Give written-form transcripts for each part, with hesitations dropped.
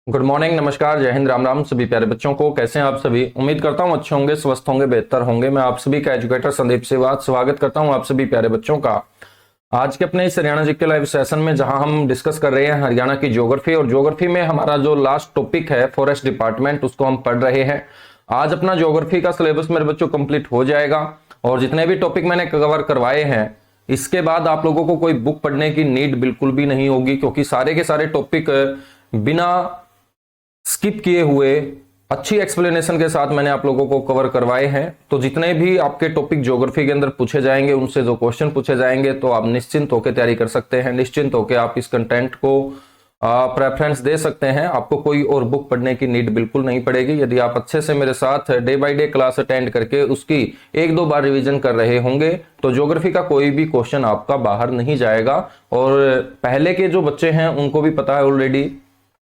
Good morning, नमस्कार, जय हिंद, राम राम सभी प्यारे बच्चों को। कैसे हैं आप सभी? उम्मीद करता हूं अच्छे होंगे, स्वस्थ होंगे, बेहतर होंगे। मैं आप सभी का एजुकेटर संदीप सेवात स्वागत करता हूं आप सभी प्यारे बच्चों का आज के अपने इस हरियाणा जी के लाइव सेशन में, जहां हम डिस्कस कर रहे हैं हरियाणा की ज्योग्राफी। और ज्योग्राफी में हमारा जो लास्ट टॉपिक है फॉरेस्ट डिपार्टमेंट, उसको हम पढ़ रहे हैं। आज अपना ज्योग्राफी का सिलेबस मेरे बच्चों कंप्लीट हो जाएगा और जितने भी टॉपिक मैंने कवर करवाए हैं, इसके बाद आप लोगों को कोई बुक पढ़ने की नीड बिल्कुल भी नहीं होगी, क्योंकि सारे के सारे टॉपिक बिना स्किप किए हुए अच्छी एक्सप्लेनेशन के साथ मैंने आप लोगों को कवर करवाए हैं। तो जितने भी आपके टॉपिक ज्योग्राफी के अंदर पूछे जाएंगे, उनसे जो क्वेश्चन पूछे जाएंगे, तो आप निश्चिंत होकर तैयारी कर सकते हैं, निश्चिंत होकर आप इस कंटेंट को प्रेफरेंस दे सकते हैं। आपको कोई और बुक पढ़ने की नीड बिल्कुल नहीं पड़ेगी। यदि आप अच्छे से मेरे साथ day by day class attend करके उसकी एक दो बार रिवीजन कर रहे होंगे, तो ज्योग्राफी का कोई भी क्वेश्चन आपका बाहर नहीं जाएगा। और पहले के जो बच्चे हैं उनको भी पता है ऑलरेडी,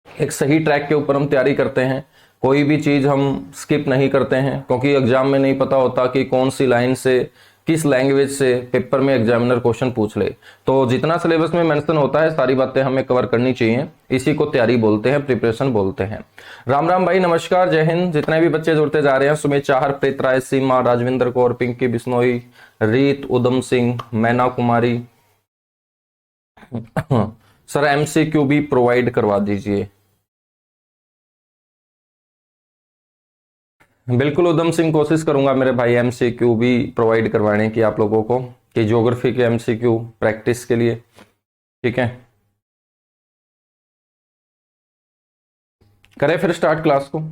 एक सही ट्रैक के ऊपर हम तैयारी करते हैं, कोई भी चीज हम स्किप नहीं करते हैं, क्योंकि एग्जाम में नहीं पता होता कि कौन सी लाइन से, किस लैंग्वेज से पेपर में एग्जामिनर क्वेश्चन पूछ ले। तो जितना सिलेबस में मेंशन होता है सारी बातें हमें कवर करनी चाहिए। इसी को तैयारी बोलते हैं, प्रिपरेशन बोलते हैं। राम राम भाई, नमस्कार, जय हिंद। जितने भी बच्चे जुड़ते जा रहे हैं, सुमित चाहर, प्रीत राय, सीमा, राजविंदर कौर, पिंकी बिश्नोई, रीत, उदम सिंह, मैना कुमारी। सर एमसीक्यू भी प्रोवाइड करवा दीजिए। बिल्कुल उधम सिंह, कोशिश करूंगा मेरे भाई एमसीक्यू भी प्रोवाइड करवाने की आप लोगों को, कि ज्योग्राफी के एमसीक्यू प्रैक्टिस के लिए। ठीक है, करें फिर स्टार्ट क्लास को।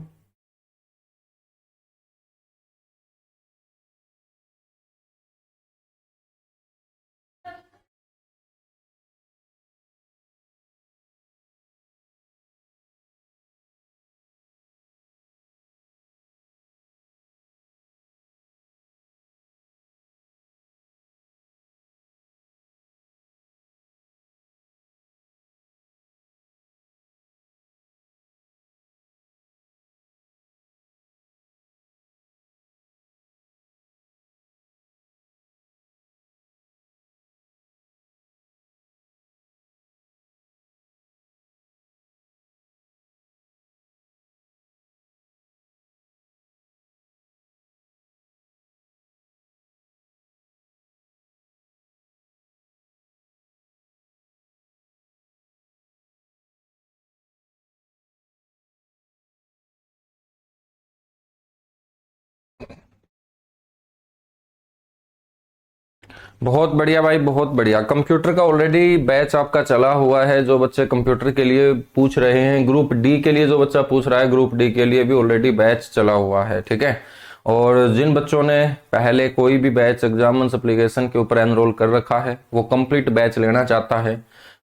बहुत बढ़िया भाई, बहुत बढ़िया। कंप्यूटर का ऑलरेडी बैच आपका चला हुआ है। जो बच्चे कंप्यूटर के लिए पूछ रहे हैं, ग्रुप डी के लिए जो बच्चा पूछ रहा है, ग्रुप डी के लिए भी ऑलरेडी बैच चला हुआ है। ठीक है, और जिन बच्चों ने पहले कोई भी बैच एग्जामिनेशन एप्लीकेशन के ऊपर एनरोल कर रखा है, वो कंप्लीट बैच लेना चाहता है,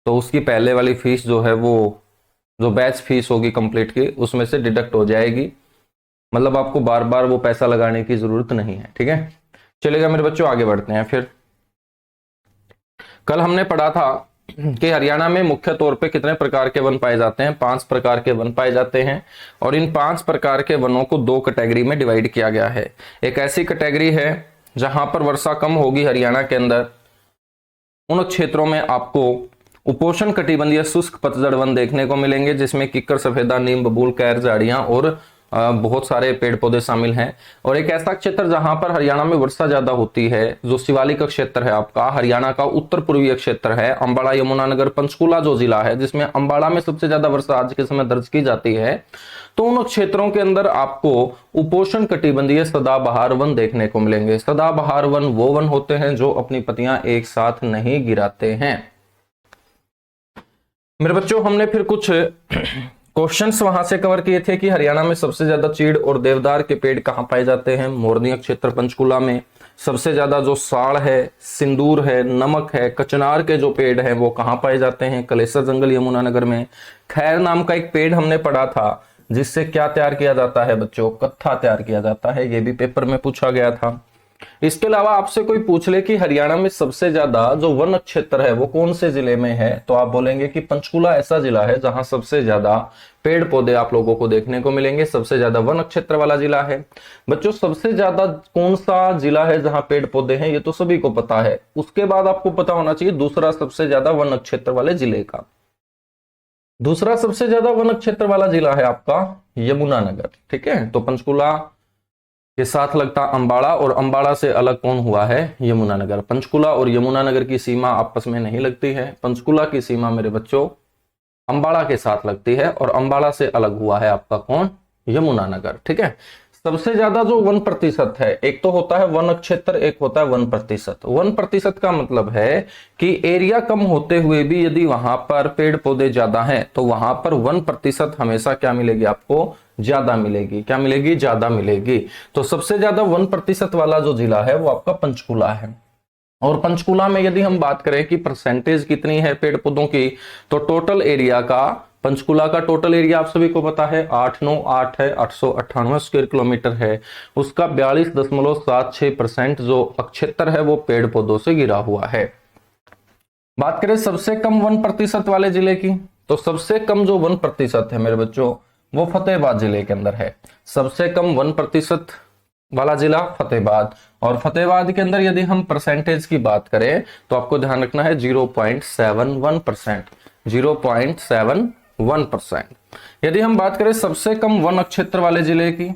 तो उसकी पहले वाली फीस जो है, वो जो बैच फीस होगी कंप्लीट की, उसमें से डिडक्ट हो जाएगी। मतलब आपको बार बार वो पैसा लगाने की जरूरत नहीं है। ठीक है, चलेगा मेरे बच्चों, आगे बढ़ते हैं। फिर कल हमने पढ़ा था कि हरियाणा में मुख्य तौर पे कितने प्रकार के वन पाए जाते हैं? 5 प्रकार के वन पाए जाते हैं। और इन 5 प्रकार के वनों को 2 कैटेगरी में डिवाइड किया गया है। एक ऐसी कैटेगरी है जहां पर वर्षा कम होगी हरियाणा के अंदर, उन क्षेत्रों में आपको उपोष्ण कटिबंधीय शुष्क पतझड़ वन देखने को मिलेंगे, जिसमें किक्कर, सफेदा, नीम, बबूल, कैर, झाड़ियां और बहुत सारे पेड़ पौधे शामिल हैं। और एक ऐसा क्षेत्र जहां पर हरियाणा में वर्षा ज्यादा होती है, जो शिवालिक क्षेत्र है आपका, हरियाणा का उत्तर पूर्वीय क्षेत्र है, अंबाला, यमुनानगर, पंचकुला जो जिला है, जिसमें अंबाला में सबसे ज्यादा वर्षा आज के समय दर्ज की जाती है। तो उन क्षेत्रों के अंदर आपको उपोष्ण कटिबंधीय सदाबहार वन देखने को मिलेंगे। सदाबहार वन वो वन होते हैं जो अपनी पत्तियां एक साथ नहीं गिराते हैं। मेरे बच्चों, हमने फिर कुछ क्वेश्चंस वहां से कवर किए थे कि हरियाणा में सबसे ज्यादा चीड़ और देवदार के पेड़ कहां पाए जाते हैं? मोरनी क्षेत्र पंचकुला में। सबसे ज्यादा जो साड़ है, सिंदूर है, नमक है, कचनार के जो पेड़ हैं वो कहां पाए जाते हैं? कलेसर जंगल, यमुनानगर में। खैर नाम का एक पेड़ हमने पढ़ा था, जिससे क्या तैयार किया जाता है बच्चों? कत्था तैयार किया जाता है। ये भी पेपर में पूछा गया था। इसके अलावा आपसे कोई पूछ ले कि हरियाणा में सबसे ज्यादा जो वन क्षेत्र है वो कौन से जिले में है, तो आप बोलेंगे कि पंचकुला ऐसा जिला है जहां सबसे ज्यादा पेड़ पौधे आप लोगों को देखने को मिलेंगे, सबसे ज्यादा वन क्षेत्र वाला जिला है। बच्चों, सबसे ज्यादा कौन सा जिला है जहां पेड़ पौधे हैं, ये तो सभी को पता है। उसके बाद आपको पता होना चाहिए दूसरा सबसे ज्यादा वन क्षेत्र वाले जिले का। दूसरा सबसे ज्यादा वन क्षेत्र वाला जिला है आपका यमुनानगर। ठीक है, तो पंचकुला के साथ लगता अंबाड़ा और अंबाड़ा से अलग कौन हुआ है? यमुनानगर। पंचकुला और यमुनानगर की सीमा आपस में नहीं लगती है। पंचकुला की सीमा मेरे बच्चों अंबाड़ा के साथ लगती है और अंबाड़ा से अलग हुआ है आपका कौन? यमुनानगर। ठीक है, सबसे ज्यादा जो 1% है, एक तो होता है वन क्षेत्र, एक होता है 1%। 1% का मतलब है कि एरिया कम होते हुए भी यदि वहां पर पेड़ पौधे ज्यादा हैं तो वहां पर 1% हमेशा क्या मिलेगी आपको? ज्यादा मिलेगी। क्या मिलेगी? ज्यादा मिलेगी। तो सबसे ज्यादा 1% वाला जो जिला है वो आपका पंचकुला है। और पंचकुला में यदि हम बात करें कि परसेंटेज कितनी है पेड़ पौधों की, तो टोटल एरिया का, पंचकुला का टोटल एरिया आप सभी को पता है 898 है, 898 स्क्वायर किलोमीटर है। उसका 42.76% जो क्षेत्र है वो पेड़ पौधों से घिरा हुआ है। बात करें सबसे कम 1% वाले जिले की, तो सबसे कम जो 1% है मेरे बच्चों वो फतेहाबाद जिले के अंदर है। सबसे कम 1% वाला जिला फतेहाबाद। और फतेहाबाद के अंदर यदि हम परसेंटेज की बात करें तो आपको ध्यान रखना है 0.71%। 0.71%। यदि हम बात करें सबसे कम वन क्षेत्र वाले जिले की,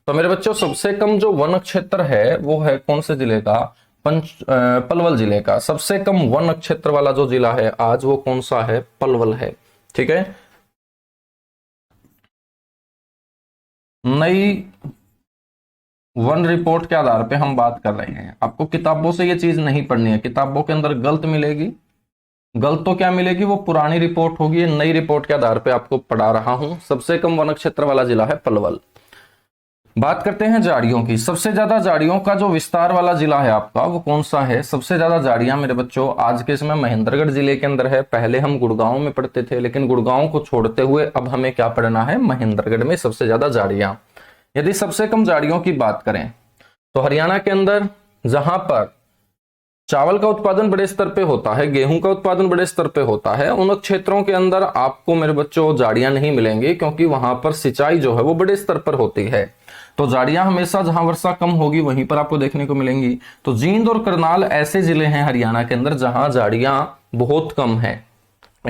तो मेरे बच्चों सबसे कम जो वन क्षेत्र है वो है कौन से जिले का? पलवल जिले का। सबसे कम वन क्षेत्र वाला जो जिला है आज वो कौन सा है? पलवल है। ठीक है, नई वन रिपोर्ट के आधार पे हम बात कर रहे हैं। आपको किताबों से ये चीज नहीं पढ़नी है, किताबों के अंदर गलत मिलेगी। गलत तो क्या मिलेगी? वो पुरानी रिपोर्ट होगी। नई रिपोर्ट के आधार पे आपको पढ़ा रहा हूं। सबसे कम वन क्षेत्र वाला जिला है पलवल। बात करते हैं झाड़ियों की। सबसे ज्यादा झाड़ियों का जो विस्तार वाला जिला है आपका वो कौन सा है? सबसे ज्यादा झाड़ियां मेरे बच्चों आज के समय महेंद्रगढ़ जिले के अंदर है। पहले हम गुड़गांव में पढ़ते थे, लेकिन गुड़गांव को छोड़ते हुए अब हमें क्या पढ़ना है? महेंद्रगढ़ में सबसे ज्यादा झाड़ियां। यदि सबसे कम झाड़ियों की बात करें तो हरियाणा के अंदर जहां पर चावल का उत्पादन बड़े स्तर पे होता है, गेहूं का उत्पादन बड़े स्तर पे होता है, उन क्षेत्रों के अंदर आपको मेरे बच्चों झाड़ियां नहीं मिलेंगी, क्योंकि वहां पर सिंचाई जो है वो बड़े स्तर पर होती है। तो झाड़ियां हमेशा जहां वर्षा कम होगी वहीं पर आपको देखने को मिलेंगी। तो जींद और करनाल ऐसे जिले हैं हरियाणा के अंदर जहां झाड़ियां बहुत कम है।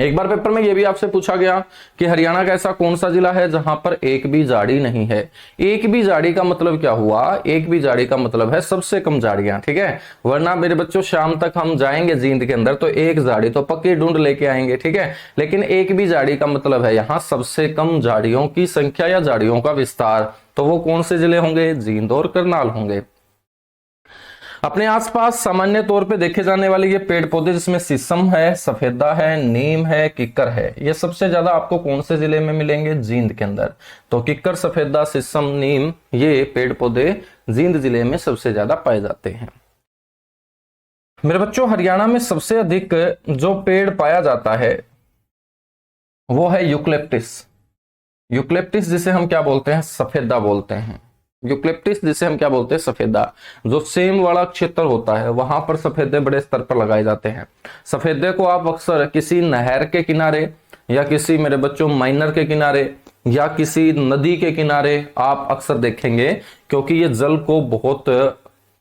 एक बार पेपर में यह भी आपसे पूछा गया कि हरियाणा का ऐसा कौन सा जिला है जहां पर एक भी झाड़ी नहीं है। एक भी झाड़ी का मतलब क्या हुआ? एक भी झाड़ी का मतलब है सबसे कम झाड़ियां। ठीक है, वरना मेरे बच्चों शाम तक हम जाएंगे जींद के अंदर तो एक झाड़ी तो पक्की ढूंढ लेके आएंगे। ठीक है, लेकिन एक भी झाड़ी का मतलब है यहां सबसे कम झाड़ियों की संख्या या झाड़ियों का विस्तार। तो वो कौन से जिले होंगे? जींद और करनाल होंगे। अपने आसपास सामान्य तौर पे देखे जाने वाले ये पेड़ पौधे जिसमें शीशम है, सफेदा है, नीम है, किक्कर है, ये सबसे ज्यादा आपको कौन से जिले में मिलेंगे? जींद के अंदर। तो किक्कर, सफेदा, शीशम, नीम ये पेड़ पौधे जींद जिले में सबसे ज्यादा पाए जाते हैं। मेरे बच्चों हरियाणा में सबसे अधिक जो पेड़ पाया जाता है वो है यूकलिप्टिस। यूकलिप्टिस जिसे हम क्या बोलते हैं? सफेदा बोलते हैं। यूकलिप्टिस जिसे हम क्या बोलते हैं? सफेदा। जो सेम वाला क्षेत्र होता है वहां पर सफेदे बड़े स्तर पर लगाए जाते हैं। सफेदे को आप अक्सर किसी नहर के किनारे या किसी मेरे बच्चों माइनर के किनारे या किसी नदी के किनारे आप अक्सर देखेंगे, क्योंकि ये जल को बहुत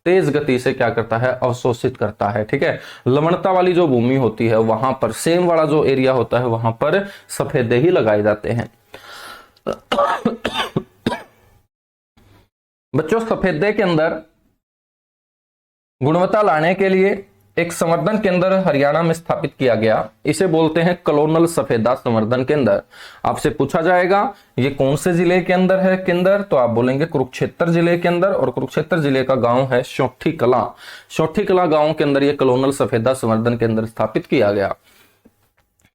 तेज गति से क्या करता है? अवशोषित करता है। ठीक है, लवणता वाली जो भूमि होती है वहां पर, सेम वाला जो एरिया होता है वहां पर सफेदे ही लगाए जाते हैं। बच्चों सफेदे के अंदर गुणवत्ता लाने के लिए एक संवर्धन केंद्र हरियाणा में स्थापित किया गया। इसे बोलते हैं कलोनल सफेदा संवर्धन केंद्र। आपसे पूछा जाएगा ये कौन से जिले के अंदर है केंद्र, तो आप बोलेंगे कुरुक्षेत्र जिले के अंदर। और कुरुक्षेत्र जिले का गांव है सोठी कला। सोठी कला गांव के अंदर ये कलोनल सफेदा संवर्धन केंद्र स्थापित किया गया।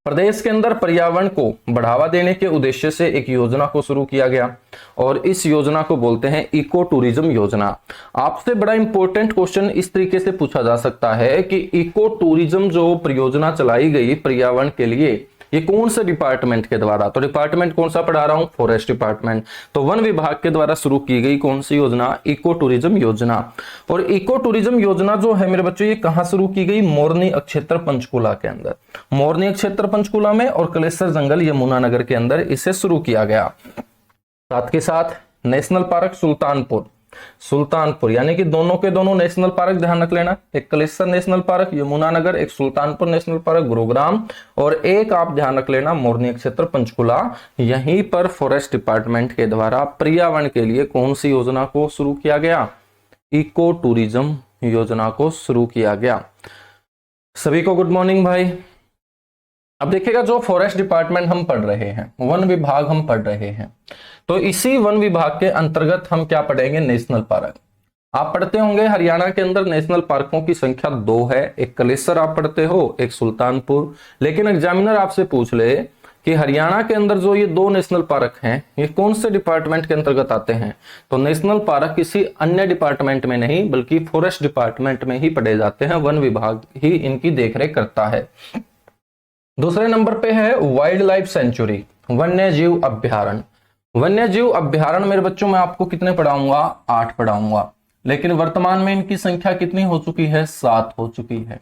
प्रदेश के अंदर पर्यावरण को बढ़ावा देने के उद्देश्य से एक योजना को शुरू किया गया और इस योजना को बोलते हैं इको टूरिज्म योजना। आपसे बड़ा इंपॉर्टेंट क्वेश्चन इस तरीके से पूछा जा सकता है कि इको टूरिज्म जो परियोजना चलाई गई पर्यावरण के लिए, ये कौन से डिपार्टमेंट के द्वारा? तो डिपार्टमेंट कौन सा पढ़ा रहा हूं? Forest department. तो वन विभाग के द्वारा शुरू की गई कौन सी योजना? इको टूरिज्म योजना। और इको टूरिज्म योजना जो है मेरे बच्चों ये कहां शुरू की गई? मोरनी क्षेत्र पंचकुला के अंदर। मोरनी क्षेत्र पंचकुला में और कलेसर जंगल यमुनानगर के अंदर इसे शुरू किया गया। साथ के साथ नेशनल पार्क सुल्तानपुर, सुल्तानपुर, यानी कि दोनों के दोनों नेशनल पार्क ध्यान रख लेना, एक कलेसर नेशनल पार्क यमुनानगर, एक सुल्तानपुर नेशनल पार्क गुरुग्राम, और एक आप ध्यान रख लेना मोरनी क्षेत्र पंचकुला। यहीं पर फॉरेस्ट डिपार्टमेंट के द्वारा पर्यावरण के लिए कौन सी योजना को शुरू किया गया? इको टूरिज्म योजना को शुरू किया गया। सभी को गुड मॉर्निंग भाई। अब देखिएगा, जो फॉरेस्ट डिपार्टमेंट हम पढ़ रहे हैं, वन विभाग हम पढ़ रहे हैं, तो इसी वन विभाग के अंतर्गत हम क्या पढ़ेंगे? National park. आप पढ़ते होंगे हरियाणा के अंदर नेशनल पार्कों की संख्या 2 है, एक कलेसर आप पढ़ते हो, एक सुल्तानपुर। लेकिन एग्जामिनर आपसे पूछ ले कि हरियाणा के अंदर जो ये 2 नेशनल पार्क हैं, ये कौन से डिपार्टमेंट के अंतर्गत आते हैं? तो नेशनल पार्क किसी अन्य डिपार्टमेंट में नहीं बल्कि फॉरेस्ट डिपार्टमेंट में ही पढ़े जाते हैं, वन विभाग ही इनकी देखरेख करता है। दूसरे नंबर पे है वाइल्ड लाइफ सेंचुरी, वन्य जीव अभ्यारण्य। वन्य जीव अभ्यारण्य मेरे बच्चों में आपको कितने पढ़ाऊंगा? 8 पढ़ाऊंगा, लेकिन वर्तमान में इनकी संख्या कितनी हो चुकी है? 7 हो चुकी है।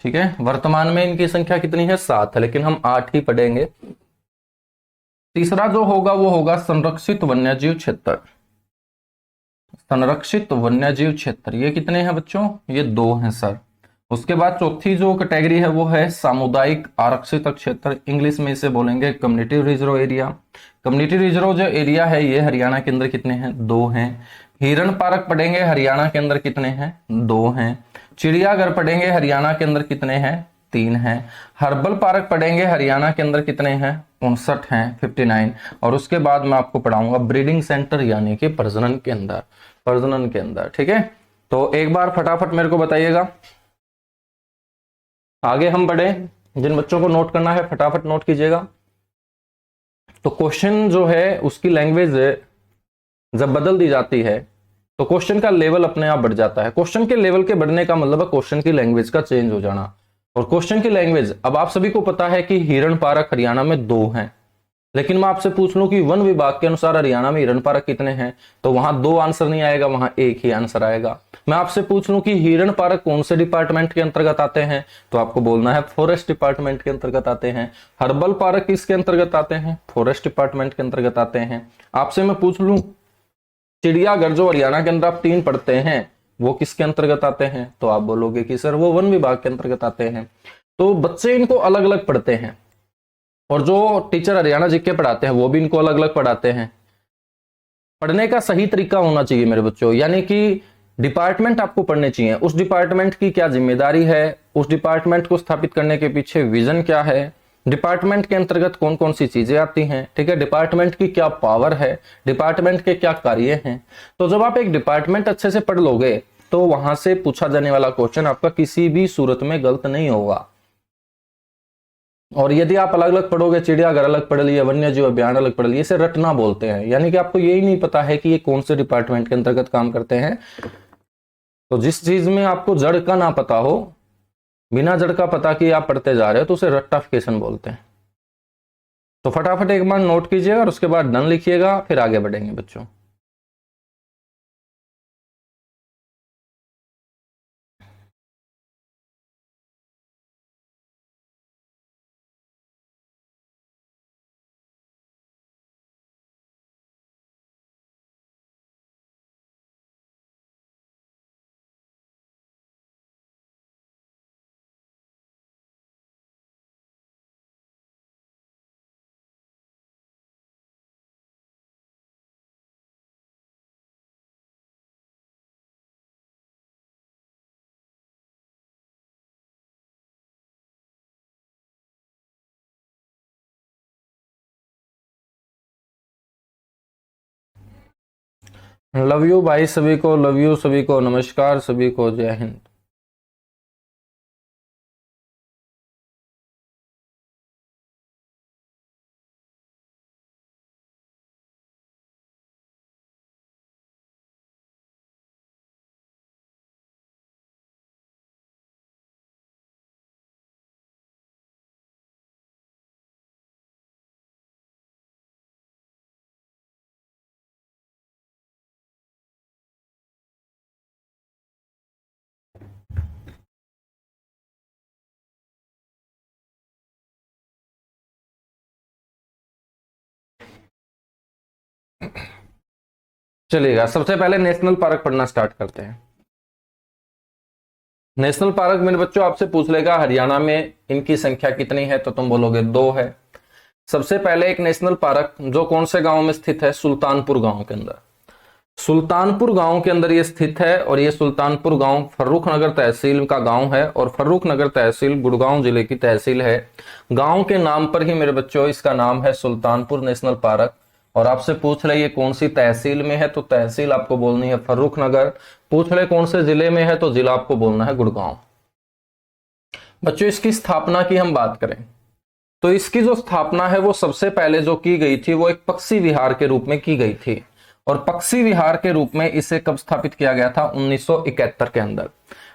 ठीक है, वर्तमान में इनकी संख्या कितनी है? 7 है, लेकिन हम 8 ही पढ़ेंगे। तीसरा जो होगा वो होगा संरक्षित वन्यजीव क्षेत्र। संरक्षित वन्यजीव क्षेत्र ये कितने हैं बच्चों? ये 2 हैं सर। उसके बाद चौथी जो कैटेगरी है वो है सामुदायिक आरक्षित क्षेत्र, इंग्लिश में इसे बोलेंगे community reserve area. Community reserve जो एरिया है ये हरियाणा के अंदर कितने हैं? 2 हैं। हिरण पार्क पढ़ेंगे, हरियाणा के अंदर कितने हैं? 2 हैं। चिड़ियाघर पढ़ेंगे, हरियाणा के अंदर कितने हैं? 3 हैं। हर्बल पार्क पढ़ेंगे, हरियाणा के अंदर कितने हैं? 59 हैं, 59। और उसके बाद मैं आपको पढ़ाऊंगा ब्रीडिंग सेंटर यानी कि प्रजनन के अंदर, प्रजनन के अंदर। ठीक है, तो एक बार फटाफट मेरे को बताइएगा, आगे हम बढ़े। जिन बच्चों को नोट करना है फटाफट नोट कीजिएगा। तो क्वेश्चन जो है उसकी लैंग्वेज जब बदल दी जाती है तो क्वेश्चन का लेवल अपने आप बढ़ जाता है। क्वेश्चन के लेवल के बढ़ने का मतलब है क्वेश्चन की लैंग्वेज का चेंज हो जाना। और क्वेश्चन की लैंग्वेज, अब आप सभी को पता है कि हिरण पार्क हरियाणा में 2 हैं, लेकिन मैं आपसे पूछ लूं कि वन विभाग के अनुसार हरियाणा में हिरण पार्क कितने हैं, तो वहां 2 आंसर नहीं आएगा, वहां एक ही आंसर आएगा। मैं आपसे पूछ लूं कि हिरण पार्क कौन से डिपार्टमेंट के अंतर्गत आते हैं, तो आपको बोलना है फॉरेस्ट डिपार्टमेंट के अंतर्गत आते हैं। हर्बल पार्क किसके अंतर्गत आते हैं? फॉरेस्ट डिपार्टमेंट के अंतर्गत आते हैं। आपसे मैं पूछ लूं चिड़ियाघर जो हरियाणा के अंदर आप 3 पढ़ते हैं वो किसके अंतर्गत आते हैं, तो आप बोलोगे कि सर वो वन विभाग के अंतर्गत आते हैं। तो बच्चे इनको अलग अलग पढ़ते हैं, और जो टीचर हरियाणा जीके पढ़ाते हैं वो भी इनको अलग अलग पढ़ाते हैं। पढ़ने का सही तरीका होना चाहिए मेरे बच्चों, यानी कि डिपार्टमेंट आपको पढ़ने चाहिए, उस डिपार्टमेंट की क्या जिम्मेदारी है, उस डिपार्टमेंट को स्थापित करने के पीछे विजन क्या है, डिपार्टमेंट के अंतर्गत कौन कौन सी चीजें आती हैं। ठीक है, डिपार्टमेंट की क्या पावर है, डिपार्टमेंट के क्या कार्य हैं। तो जब आप एक डिपार्टमेंट अच्छे से पढ़ लोगे तो वहां से पूछा जाने वाला क्वेश्चन आपका किसी भी सूरत में गलत नहीं होगा। और यदि आप अलग अलग पढ़ोगे, चिड़ियाघर अलग पढ़ लिए, वन्य जीव अभ्यारण्य अलग पढ़ लिए, इसे रटना बोलते हैं, यानी कि आपको यही नहीं पता है कि ये कौन से डिपार्टमेंट के अंतर्गत काम करते हैं। तो जिस चीज में आपको जड़ का ना पता हो, बिना जड़ का पता कि आप पढ़ते जा रहे हो, तो उसे रट्टाफिकेशन बोलते हैं। तो फटाफट एक बार नोट कीजिएगा और उसके बाद डन लिखिएगा, फिर आगे बढ़ेंगे बच्चों। लव यू भाई सभी को, लव यू सभी को, नमस्कार सभी को, जय हिंद। चलिएगा, सबसे पहले नेशनल पार्क पढ़ना स्टार्ट करते हैं। नेशनल पार्क मेरे बच्चों आपसे पूछ लेगा हरियाणा में इनकी संख्या कितनी है, तो तुम बोलोगे 2 है। सबसे पहले एक नेशनल पार्क जो कौन से गांव में स्थित है, सुल्तानपुर गांव के अंदर। सुल्तानपुर गांव के अंदर ये स्थित है और ये सुल्तानपुर गांव फर्रुखनगर तहसील का गांव है और फर्रुखनगर तहसील गुड़गांव जिले की तहसील है। गांव के नाम पर ही मेरे बच्चों इसका नाम है सुल्तानपुर नेशनल पार्क। और आपसे पूछ ले ये कौन सी तहसील में है, तो तहसील आपको बोलनी है फर्रुखनगर। पूछ ले कौन से जिले में है, तो जिला आपको बोलना है गुड़गांव। बच्चों इसकी स्थापना की हम बात करें तो इसकी जो स्थापना है वो सबसे पहले जो की गई थी वो एक पक्षी विहार के रूप में की गई थी। और पक्षी विहार के रूप में इसे कब स्थापित किया गया था, 1971 के अंदर।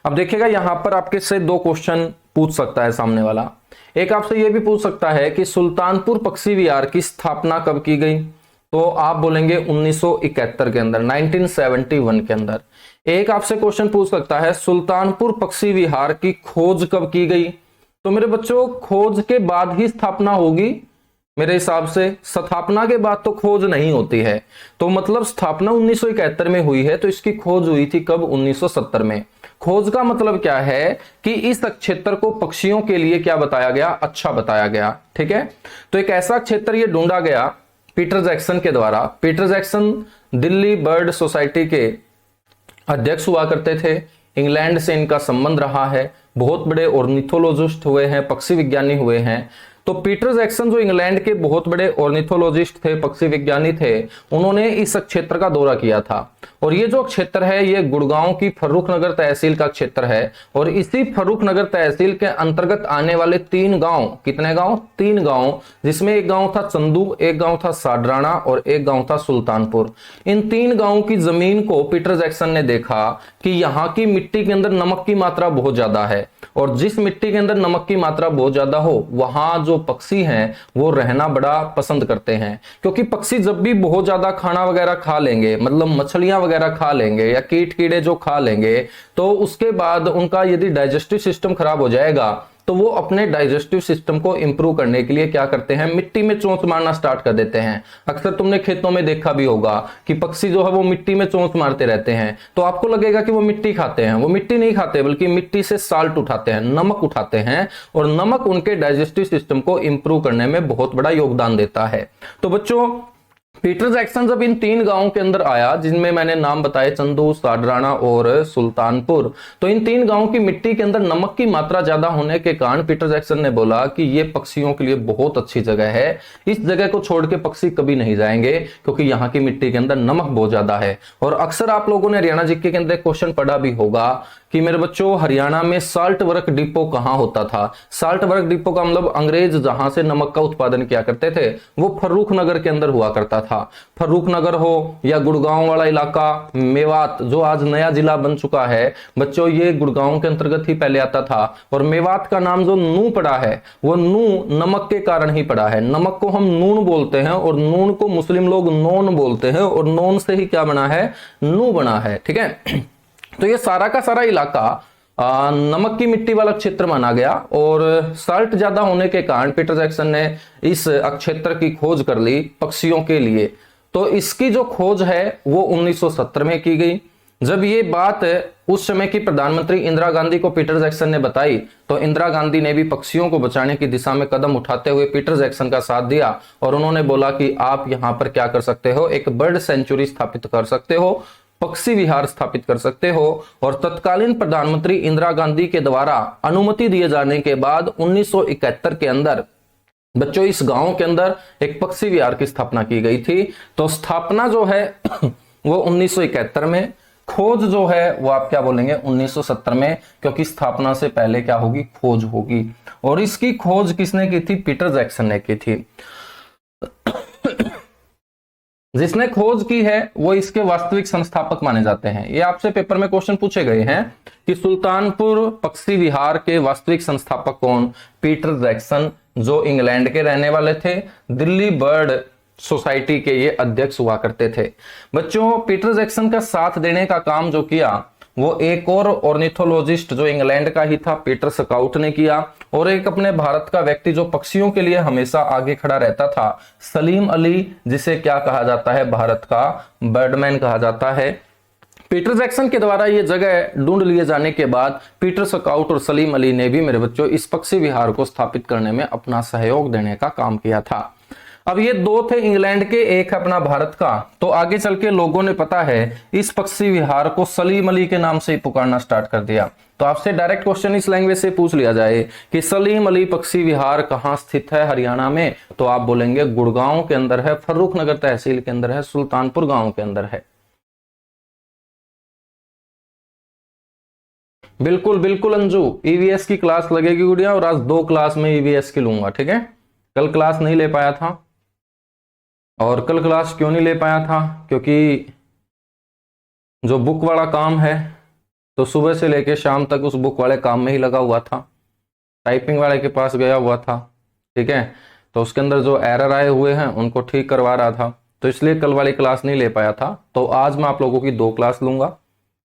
अब देखिएगा यहां पर आपके से 2 क्वेश्चन पूछ सकता है सामने वाला। एक आपसे यह भी पूछ सकता है कि सुल्तानपुर पक्षी विहार की स्थापना कब की गई, तो आप बोलेंगे 1971 के अंदर, 1971 के अंदर। एक आपसे क्वेश्चन पूछ सकता है सुल्तानपुर पक्षी विहार की खोज कब की गई, तो मेरे बच्चों खोज के बाद ही स्थापना होगी। मेरे हिसाब से स्थापना के बाद तो खोज नहीं होती है, तो मतलब स्थापना 1971 में हुई है तो इसकी खोज हुई थी कब, 1970 में। खोज का मतलब क्या है कि इस क्षेत्र को पक्षियों के लिए क्या बताया गया, अच्छा बताया गया। ठीक है, तो एक ऐसा क्षेत्र ये ढूंढा गया पीटर जैक्सन के द्वारा। Peter Jackson Delhi bird society के अध्यक्ष हुआ करते थे। इंग्लैंड से इनका संबंध रहा है, बहुत बड़े ऑर्निथोलॉजिस्ट हुए हैं, पक्षी विज्ञानी हुए हैं। तो पीटर जैक्सन जो इंग्लैंड के बहुत बड़े ऑर्निथोलॉजिस्ट थे, पक्षी विज्ञानी थे, उन्होंने इस क्षेत्र का दौरा किया था। और ये जो क्षेत्र है ये गुड़गांव की फर्रुखनगर तहसील का क्षेत्र है। और इसी फर्रुखनगर तहसील के अंतर्गत आने वाले 3 गांव, कितने गांव, 3 गांव, जिसमें एक गांव था चंदू, एक गांव था साडराना और एक गांव था सुल्तानपुर। इन 3 गांवों की जमीन को पीटर जैक्सन ने देखा कि यहाँ की मिट्टी के अंदर नमक की मात्रा बहुत ज्यादा है और जिस मिट्टी के अंदर नमक की मात्रा बहुत ज्यादा हो वहां जो पक्षी हैं वो रहना बड़ा पसंद करते हैं। क्योंकि पक्षी जब भी बहुत ज्यादा खाना वगैरह खा लेंगे, मतलब मछलियां वगैरह खा लेंगे या कीट कीड़े जो खा लेंगे, तो उसके बाद उनका यदि डाइजेस्टिव सिस्टम खराब हो जाएगा तो वो अपने डाइजेस्टिव सिस्टम को इंप्रूव करने के लिए क्या करते हैं, मिट्टी में चोंच मारना स्टार्ट कर देते हैं। अक्सर तुमने खेतों में देखा भी होगा कि पक्षी जो है वो मिट्टी में चोंच मारते रहते हैं। तो आपको लगेगा कि वो मिट्टी खाते हैं, वो मिट्टी नहीं खाते बल्कि मिट्टी से साल्ट उठाते हैं, नमक उठाते हैं। और नमक उनके डाइजेस्टिव सिस्टम को इंप्रूव करने में बहुत बड़ा योगदान देता है। तो बच्चों पीटर जैक्सन जब इन 3 गांवों के अंदर आया, जिनमें मैंने नाम बताए चंदू, साडराना और सुल्तानपुर, तो इन 3 गांवों की मिट्टी के अंदर नमक की मात्रा ज्यादा होने के कारण पीटर जैक्सन ने बोला कि ये पक्षियों के लिए बहुत अच्छी जगह है, इस जगह को छोड़ के पक्षी कभी नहीं जाएंगे क्योंकि यहाँ की मिट्टी के अंदर नमक बहुत ज्यादा है। और अक्सर आप लोगों ने हरियाणा जीके के अंदर क्वेश्चन पढ़ा भी होगा कि मेरे बच्चों हरियाणा में साल्ट वर्क डिपो कहां होता था। साल्ट वर्क डिपो का मतलब अंग्रेज जहां से नमक का उत्पादन किया करते थे वो फर्रुखनगर के अंदर हुआ करता था। फर्रुखनगर हो या गुड़गांव वाला इलाका, मेवात जो आज नया जिला बन चुका है बच्चों, ये गुड़गांव के अंतर्गत ही पहले आता था। और मेवात का नाम जो नू पड़ा है वो नू नमक के कारण ही पड़ा है। नमक को हम नून बोलते हैं और नून को मुस्लिम लोग नोन बोलते हैं और नोन से ही क्या बना है, नू बना है। ठीक है, तो ये सारा का सारा इलाका नमक की मिट्टी वाला क्षेत्र माना गया। और साल्ट ज्यादा होने के कारण पीटर जैक्सन ने इस क्षेत्र की खोज कर ली पक्षियों के लिए। तो इसकी जो खोज है वो 1970 में की गई। जब ये बात उस समय की प्रधानमंत्री इंदिरा गांधी को पीटर जैक्सन ने बताई तो इंदिरा गांधी ने भी पक्षियों को बचाने की दिशा में कदम उठाते हुए पीटर जैक्सन का साथ दिया। और उन्होंने बोला कि आप यहां पर क्या कर सकते हो, एक बर्ड सेंचुरी स्थापित कर सकते हो, पक्षी विहार स्थापित कर सकते हो। और तत्कालीन प्रधानमंत्री इंदिरा गांधी के द्वारा अनुमति दिए जाने के बाद 1971 के अंदर बच्चों इस गांव के अंदर एक पक्षी विहार की स्थापना की गई थी। तो स्थापना जो है वो 1971 में, खोज जो है वो आप क्या बोलेंगे 1970 में, क्योंकि स्थापना से पहले क्या होगी, खोज होगी। और इसकी खोज किसने की थी, पीटर जैक्सन ने की थी। जिसने खोज की है वो इसके वास्तविक संस्थापक माने जाते हैं। ये आपसे पेपर में क्वेश्चन पूछे गए हैं कि सुल्तानपुर पक्षी विहार के वास्तविक संस्थापक कौन, पीटर जैक्सन, जो इंग्लैंड के रहने वाले थे, दिल्ली बर्ड सोसाइटी के ये अध्यक्ष हुआ करते थे। बच्चों पीटर जैक्सन का साथ देने का काम जो किया वो एक और ऑर्निथोलॉजिस्ट जो इंग्लैंड का ही था, पीटर स्काउट ने किया। और एक अपने भारत का व्यक्ति जो पक्षियों के लिए हमेशा आगे खड़ा रहता था, सलीम अली, जिसे क्या कहा जाता है, भारत का बर्डमैन कहा जाता है। पीटर जैक्सन के द्वारा ये जगह ढूंढ लिए जाने के बाद पीटर स्काउट और सलीम अली ने भी मेरे बच्चों इस पक्षी विहार को स्थापित करने में अपना सहयोग देने का काम किया था। अब ये दो थे इंग्लैंड के, एक है अपना भारत का। तो आगे चल के लोगों ने पता है इस पक्षी विहार को सलीम अली के नाम से ही पुकारना स्टार्ट कर दिया। तो आपसे डायरेक्ट क्वेश्चन इस लैंग्वेज से पूछ लिया जाए कि सलीम अली पक्षी विहार कहां स्थित है हरियाणा में, तो आप बोलेंगे गुड़गांव के अंदर है, फर्रुखनगर तहसील के अंदर है, सुल्तानपुर गांव के अंदर है। बिल्कुल बिल्कुल अंजू, ईवीएस की क्लास लगेगी गुड़िया, और आज 2 क्लास में ईवीएस की लूंगा, ठीक है। कल क्लास नहीं ले पाया था। और कल क्लास क्यों नहीं ले पाया था, क्योंकि जो बुक वाला काम है तो सुबह से लेकर शाम तक उस बुक वाले काम में ही लगा हुआ था, टाइपिंग वाले के पास गया हुआ था, ठीक है। तो उसके अंदर जो एरर आए हुए हैं उनको ठीक करवा रहा था, तो इसलिए कल वाली क्लास नहीं ले पाया था। तो आज मैं आप लोगों की 2 क्लास लूंगा,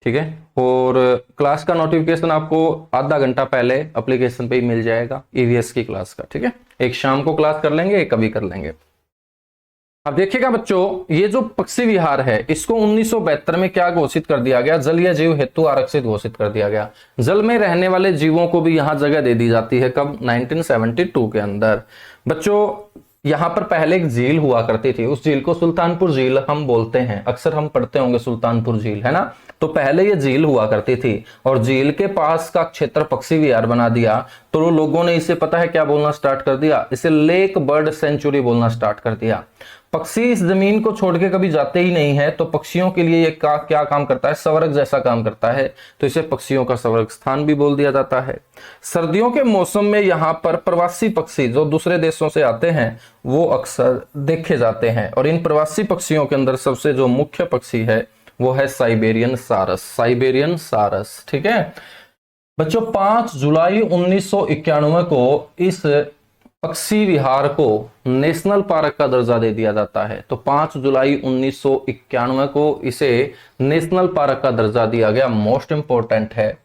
ठीक है। और क्लास का नोटिफिकेशन आपको आधा घंटा पहले एप्लीकेशन पे ही मिल जाएगा ईवीएस की क्लास का, ठीक है। एक शाम को क्लास कर लेंगे, एक कभी कर लेंगे। अब देखिएगा बच्चों, ये जो पक्षी विहार है इसको 1972 में क्या घोषित कर दिया गया, जलीय जीव हेतु आरक्षित घोषित कर दिया गया। जल में रहने वाले जीवों को भी यहां जगह दे दी जाती है, कब, 1972 के अंदर। बच्चों यहां पर पहले एक झील हुआ करती थी, उस झील को सुल्तानपुर झील हम बोलते हैं, अक्सर हम पढ़ते होंगे सुल्तानपुर झील, है ना। तो पहले ये झील हुआ करती थी और झील के पास का क्षेत्र पक्षी विहार बना दिया, तो लोगों ने इसे पता है क्या बोलना स्टार्ट कर दिया, इसे लेक बर्ड सेंचुरी बोलना स्टार्ट कर दिया। पक्षी इस जमीन को छोड़ के कभी जाते ही नहीं है, तो पक्षियों के लिए ये क्या काम करता है, स्वर्ग जैसा काम करता है, तो इसे पक्षियों का स्वर्ग स्थान भी बोल दिया जाता है। सर्दियों के मौसम में यहाँ पर प्रवासी पक्षी जो दूसरे देशों से आते हैं वो अक्सर देखे जाते हैं, और इन प्रवासी पक्षियों के अंदर सबसे जो मुख्य पक्षी है वो है साइबेरियन सारस, साइबेरियन सारस, ठीक है। बच्चों 5 जुलाई 1991 को इस पक्षी विहार को नेशनल पार्क का दर्जा दे दिया जाता है। तो 5 जुलाई 1991 को इसे नेशनल पार्क का दर्जा दिया गया। मोस्ट इंपोर्टेंट है,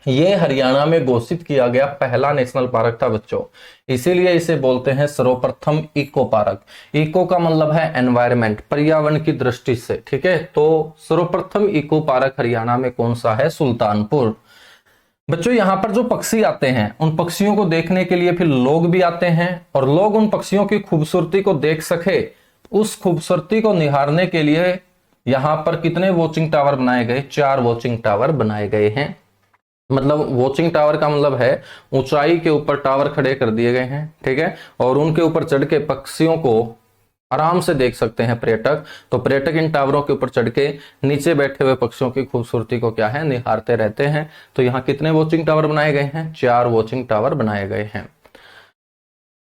ये हरियाणा में घोषित किया गया पहला नेशनल पार्क था बच्चों, इसीलिए इसे बोलते हैं सर्वप्रथम इको पार्क। इको का मतलब है एनवायरमेंट, पर्यावरण की दृष्टि से, ठीक है। तो सर्वप्रथम इको पार्क हरियाणा में कौन सा है, सुल्तानपुर। बच्चों यहाँ पर जो पक्षी आते हैं उन पक्षियों को देखने के लिए फिर लोग भी आते हैं, और लोग उन पक्षियों की खूबसूरती को देख सके, उस खूबसूरती को निहारने के लिए यहाँ पर कितने वॉचिंग टावर बनाए गए, 4 वॉचिंग टावर बनाए गए हैं। मतलब वॉचिंग टावर का मतलब है ऊंचाई के ऊपर टावर खड़े कर दिए गए हैं, ठीक है, और उनके ऊपर चढ़ के पक्षियों को आराम से देख सकते हैं पर्यटक। तो पर्यटक इन टावरों के ऊपर चढ़ के नीचे बैठे हुए पक्षियों की खूबसूरती को क्या है, निहारते रहते हैं। तो यहाँ कितने वॉचिंग टावर बनाए गए हैं, 4 वॉचिंग टावर बनाए गए हैं।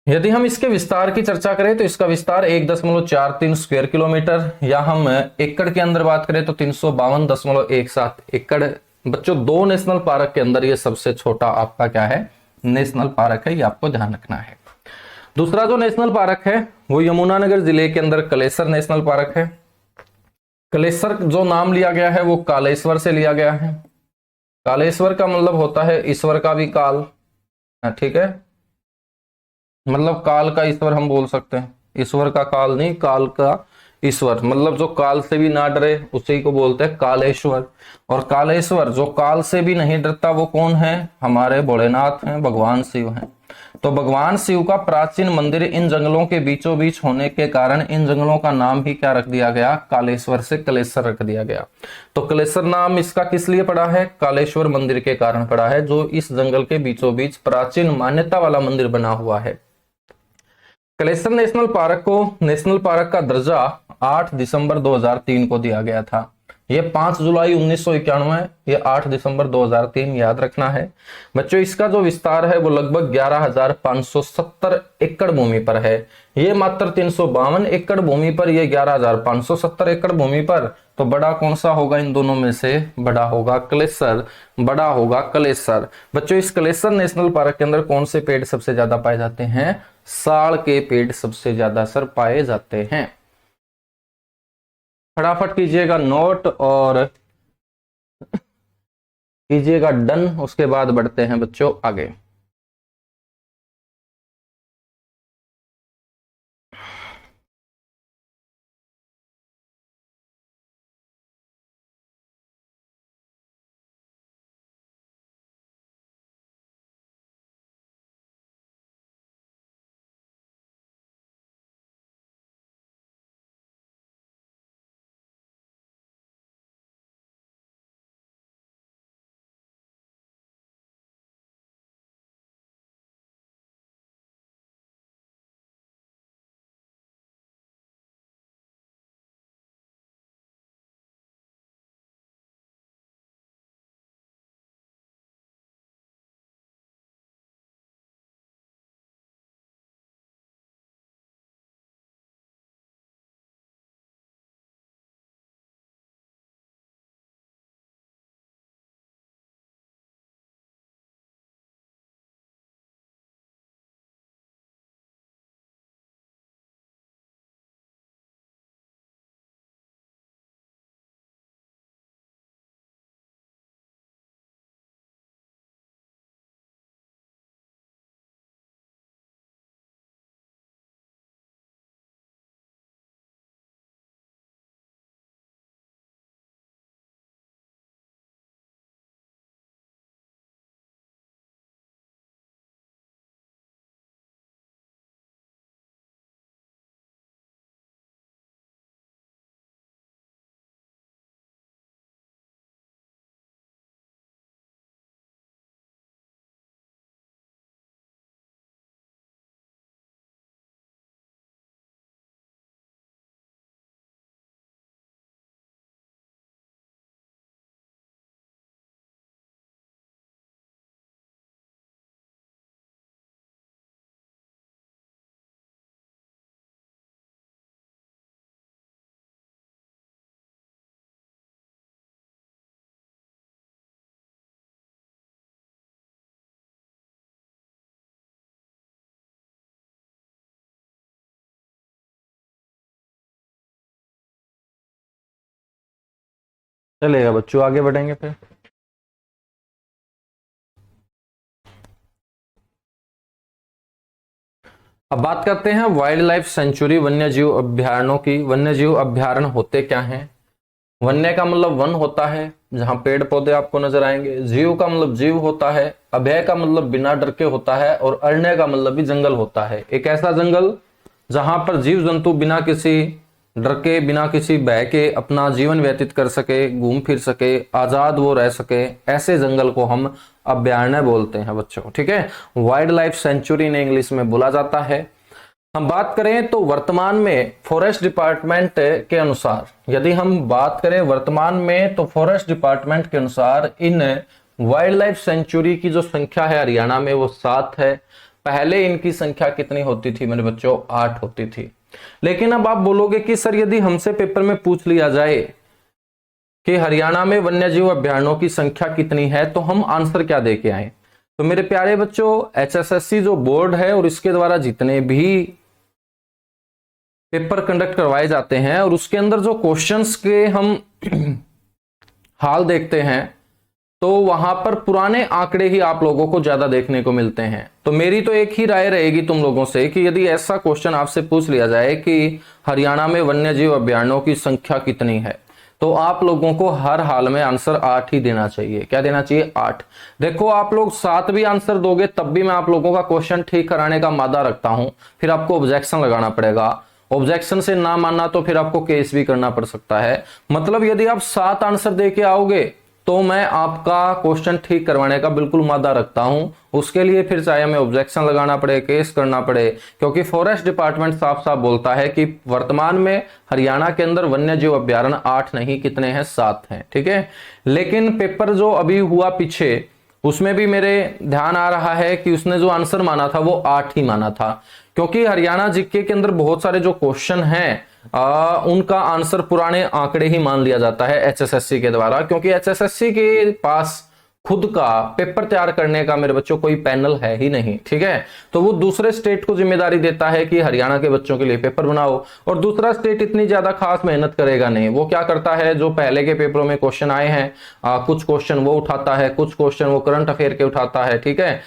यदि हम इसके विस्तार की चर्चा करें तो इसका विस्तार 1.43 स्क्वायर किलोमीटर, या हम एकड़ के अंदर बात करें तो 352.17 एकड़। बच्चों 2 नेशनल पार्क के अंदर ये सबसे छोटा आपका क्या है, नेशनल पार्क है, ये आपको ध्यान रखना है। दूसरा जो नेशनल पार्क है वो यमुनानगर जिले के अंदर कलेसर नेशनल पार्क है। कलेसर जो नाम लिया गया है वो कालेश्वर से लिया गया है। कालेश्वर का मतलब होता है ईश्वर का भी काल, ठीक है, मतलब काल का ईश्वर हम बोल सकते हैं, ईश्वर का काल नहीं, काल का ईश्वर, मतलब जो काल से भी ना डरे उसी को बोलते हैं कालेश्वर। और कालेश्वर जो काल से भी नहीं डरता वो कौन है, हमारे भोलेनाथ हैं, भगवान शिव हैं। तो भगवान शिव का प्राचीन मंदिर इन जंगलों के बीचों बीच होने के कारण इन जंगलों का नाम ही क्या रख दिया गया, कालेश्वर से कलेश्वर रख दिया गया। तो कलेश्वर नाम इसका किस लिए पड़ा है, कालेश्वर मंदिर के कारण पड़ा है, जो इस जंगल के बीचों बीच प्राचीन मान्यता वाला मंदिर बना हुआ है। कलेश्वर नेशनल पार्क को नेशनल पार्क का दर्जा 8 दिसंबर 2003 को दिया गया था। ये 5 जुलाई 1991, ये 8 दिसंबर 2003, याद रखना है। बच्चों इसका जो विस्तार है वो लगभग 11,570 एकड़ भूमि पर है। ये मात्र 352 एकड़ भूमि पर, ये 11,570 एकड़ भूमि पर। तो बड़ा कौन सा होगा इन दोनों में से, बड़ा होगा कलेश्वर, बड़ा होगा कलेश्वर। बच्चों इस कलेश्वर नेशनल पार्क के अंदर कौन से पेड़ सबसे ज्यादा पाए जाते हैं, साल के पेड़ सबसे ज्यादा सर पाए जाते हैं। फटाफट कीजिएगा नोट, और कीजिएगा डन। उसके बाद बढ़ते हैं बच्चों आगे। चलेगा बच्चों, आगे बढ़ेंगे फिर। अब बात करते हैं वाइल्ड लाइफ सेंचुरी, वन्यजीव अभ्यारण्यों की। वन्यजीव अभ्यारण्य होते क्या हैं? वन्य का मतलब वन होता है जहां पेड़ पौधे आपको नजर आएंगे, जीव का मतलब जीव होता है, अभय का मतलब बिना डर के होता है, और अरण्य का मतलब भी जंगल होता है। एक ऐसा जंगल जहां पर जीव जंतु बिना किसी डर के, बिना किसी भय के अपना जीवन व्यतीत कर सके, घूम फिर सके, आजाद वो रह सके, ऐसे जंगल को हम अभ्यारण्य बोलते हैं बच्चों। ठीक है, वाइल्ड लाइफ सेंचुरी ने इंग्लिश में बोला जाता है। हम बात करें तो वर्तमान में फॉरेस्ट डिपार्टमेंट के अनुसार, यदि हम बात करें वर्तमान में तो फॉरेस्ट डिपार्टमेंट के अनुसार इन वाइल्ड लाइफ सेंचुरी की जो संख्या है हरियाणा में वो 7 है। पहले इनकी संख्या कितनी होती थी मेरे बच्चों? 8 होती थी। लेकिन अब आप बोलोगे कि सर यदि हमसे पेपर में पूछ लिया जाए कि हरियाणा में वन्यजीव अभ्यारण्यों की संख्या कितनी है, तो हम आंसर क्या दे के आए? तो मेरे प्यारे बच्चों, एचएसएससी जो बोर्ड है और इसके द्वारा जितने भी पेपर कंडक्ट करवाए जाते हैं और उसके अंदर जो क्वेश्चंस के हम हाल देखते हैं, तो वहां पर पुराने आंकड़े ही आप लोगों को ज्यादा देखने को मिलते हैं। तो मेरी तो एक ही राय रहेगी तुम लोगों से कि यदि ऐसा क्वेश्चन आपसे पूछ लिया जाए कि हरियाणा में वन्यजीव अभ्यारण्यों की संख्या कितनी है, तो आप लोगों को हर हाल में आंसर 8 ही देना चाहिए। क्या देना चाहिए? 8। देखो, आप लोग 7 भी आंसर दोगे तब भी मैं आप लोगों का क्वेश्चन ठीक कराने का मादा रखता हूं, फिर आपको ऑब्जेक्शन लगाना पड़ेगा। ऑब्जेक्शन से ना मानना तो फिर आपको केस भी करना पड़ सकता है। मतलब यदि आप 7 आंसर दे के आओगे तो मैं आपका क्वेश्चन ठीक करवाने का बिल्कुल मादा रखता हूं। उसके लिए फिर चाहे हमें ऑब्जेक्शन लगाना पड़े, केस करना पड़े, क्योंकि फॉरेस्ट डिपार्टमेंट साफ साफ बोलता है कि वर्तमान में हरियाणा के अंदर वन्यजीव अभ्यारण्य 8 नहीं, कितने हैं? 7 हैं। ठीक है, लेकिन पेपर जो अभी हुआ पीछे, उसमें भी मेरे ध्यान आ रहा है कि उसने जो आंसर माना था वो 8 ही माना था, क्योंकि हरियाणा जीके के अंदर बहुत सारे जो क्वेश्चन हैं उनका आंसर पुराने आंकड़े ही मान लिया जाता है एचएसएससी के द्वारा, क्योंकि एचएसएससी के पास खुद का पेपर तैयार करने का मेरे बच्चों कोई पैनल है ही नहीं, ठीक है। तो वो दूसरे स्टेट को जिम्मेदारी देता है कि हरियाणा के बच्चों के लिए पेपर बनाओ, और दूसरा स्टेट इतनी ज्यादा खास मेहनत करेगा नहीं। वो क्या करता है, जो पहले के पेपरों में क्वेश्चन आए हैं, कुछ क्वेश्चन वो उठाता है, कुछ क्वेश्चन वो करंट अफेयर के उठाता है, ठीक है।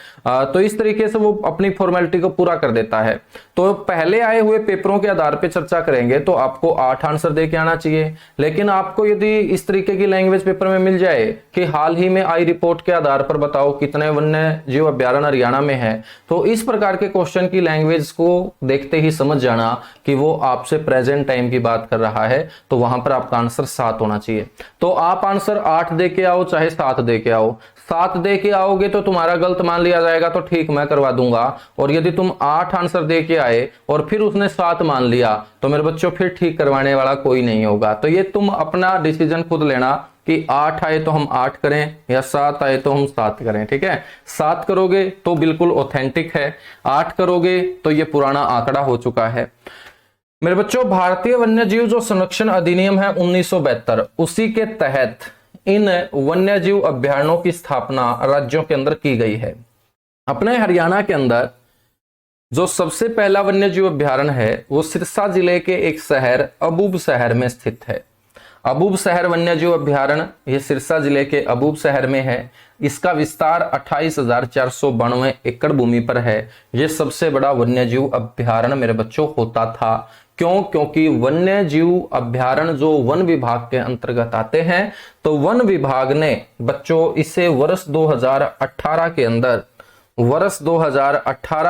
तो इस तरीके से वो अपनी फॉर्मेलिटी को पूरा कर देता है। तो पहले आए हुए पेपरों के आधार पर चर्चा करेंगे तो आपको 8 आंसर दे के आना चाहिए। लेकिन आपको यदि इस तरीके की लैंग्वेज पेपर में मिल जाए कि हाल ही में आई रिपोर्ट के आधार पर बताओ कितने वन्य जीव अभ्यारण्य हरियाणा में है, तो इस प्रकार के क्वेश्चन की लैंग्वेज को देखते ही समझ जाना कि वो आपसे प्रेजेंट टाइम की बात कर रहा है, तो वहां पर आपका आंसर 7 होना चाहिए। तो आप आंसर 8 दे के आओ चाहे 7 दे के आओ, 7 दे के आओगे तो तुम्हारा गलत मान लिया जाएगा, तो ठीक मैं करवा दूंगा। और यदि तुम 8 आंसर दे के आए और फिर उसने 7 मान लिया तो मेरे बच्चों फिर ठीक करवाने वाला कोई नहीं होगा। तो ये तुम अपना डिसीजन खुद लेना कि 8 आए तो हम 8 करें या 7 आए तो हम 7 करें, ठीक है। 7 करोगे तो बिल्कुल ऑथेंटिक है, 8 करोगे तो ये पुराना आंकड़ा हो चुका है। मेरे बच्चों, भारतीय वन्यजीव जो संरक्षण अधिनियम है 1972, उसी के तहत इन वन्यजीव अभ्यारण्यों की स्थापना राज्यों के अंदर की गई है। अपने हरियाणा के अंदर जो सबसे पहला वन्यजीव अभ्यारण्य है वो सिरसा जिले के एक शहर अबूब शहर में स्थित है। अबूब शहर वन्यजीव अभ्यारण्य ये सिरसा जिले के अबूब शहर में है। इसका विस्तार 28,492 एकड़ भूमि पर है। ये सबसे बड़ा वन्यजीव अभ्यारण्य मेरे बच्चों होता था। क्यों? क्योंकि वन्यजीव अभ्यारण्य जो वन विभाग के अंतर्गत आते हैं, तो वन विभाग ने बच्चों इसे वर्ष 2018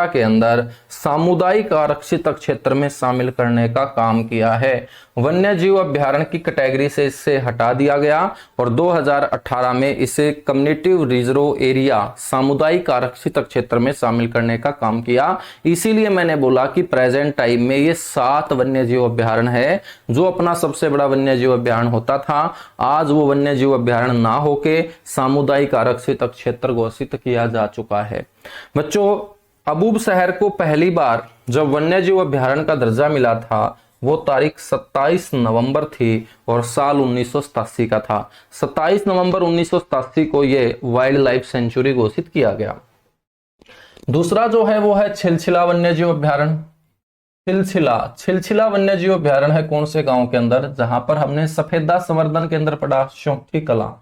के अंदर सामुदायिक आरक्षित क्षेत्र में शामिल करने का काम किया है। वन्यजीव अभ्यारण्य की कैटेगरी से इसे हटा दिया गया और 2018 में इसे कम्युनिटी रिजर्व एरिया सामुदायिक आरक्षित क्षेत्र में शामिल करने का काम किया। इसीलिए मैंने बोला कि प्रेजेंट टाइम में ये 7 वन्यजीव अभ्यारण्य है, जो अपना सबसे बड़ा वन्यजीव अभ्यारण्य होता था। आज वो वन्यजीव अभ्यारण्य ना होके सामुदायिक आरक्षित क्षेत्र घोषित किया जा चुका है। बच्चों, अबूब शहर को पहली बार जब वन्यजीव अभ्यारण्य का दर्जा मिला था वो तारीख 27 नवंबर थी और साल 1987 का था। 27 नवंबर 1987 को ये वाइल्ड लाइफ सेंचुरी घोषित किया गया। दूसरा जो है वो है छिलछिला वन्यजीव अभ्यारण्य। छिलछिला वन्यजीव अभ्यारण्य है कौन से गांव के अंदर? जहां पर हमने सफेदा संवर्धन केंद्र पढ़ा, श्योंठी कला।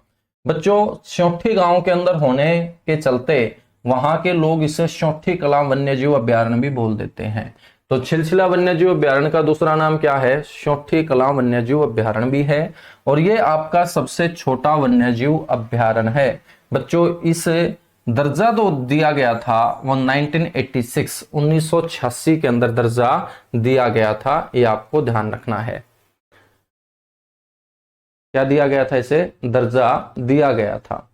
बच्चों, श्योंठी गांव के अंदर होने के चलते वहां के लोग इसे श्योंठी कला वन्यजीव अभ्यारण्य भी बोल देते हैं। तो छिलछिला वन्यजीव अभ्यारण्य का दूसरा नाम क्या है? श्योंठी कला वन्यजीव अभ्यारण्य भी है, और ये आपका सबसे छोटा वन्यजीव अभ्यारण्य है। बच्चों, इस दर्जा तो दिया गया था वो 1986 के अंदर दर्जा दिया गया था, ये आपको ध्यान रखना है। क्या दिया गया था? इसे दर्जा दिया गया था।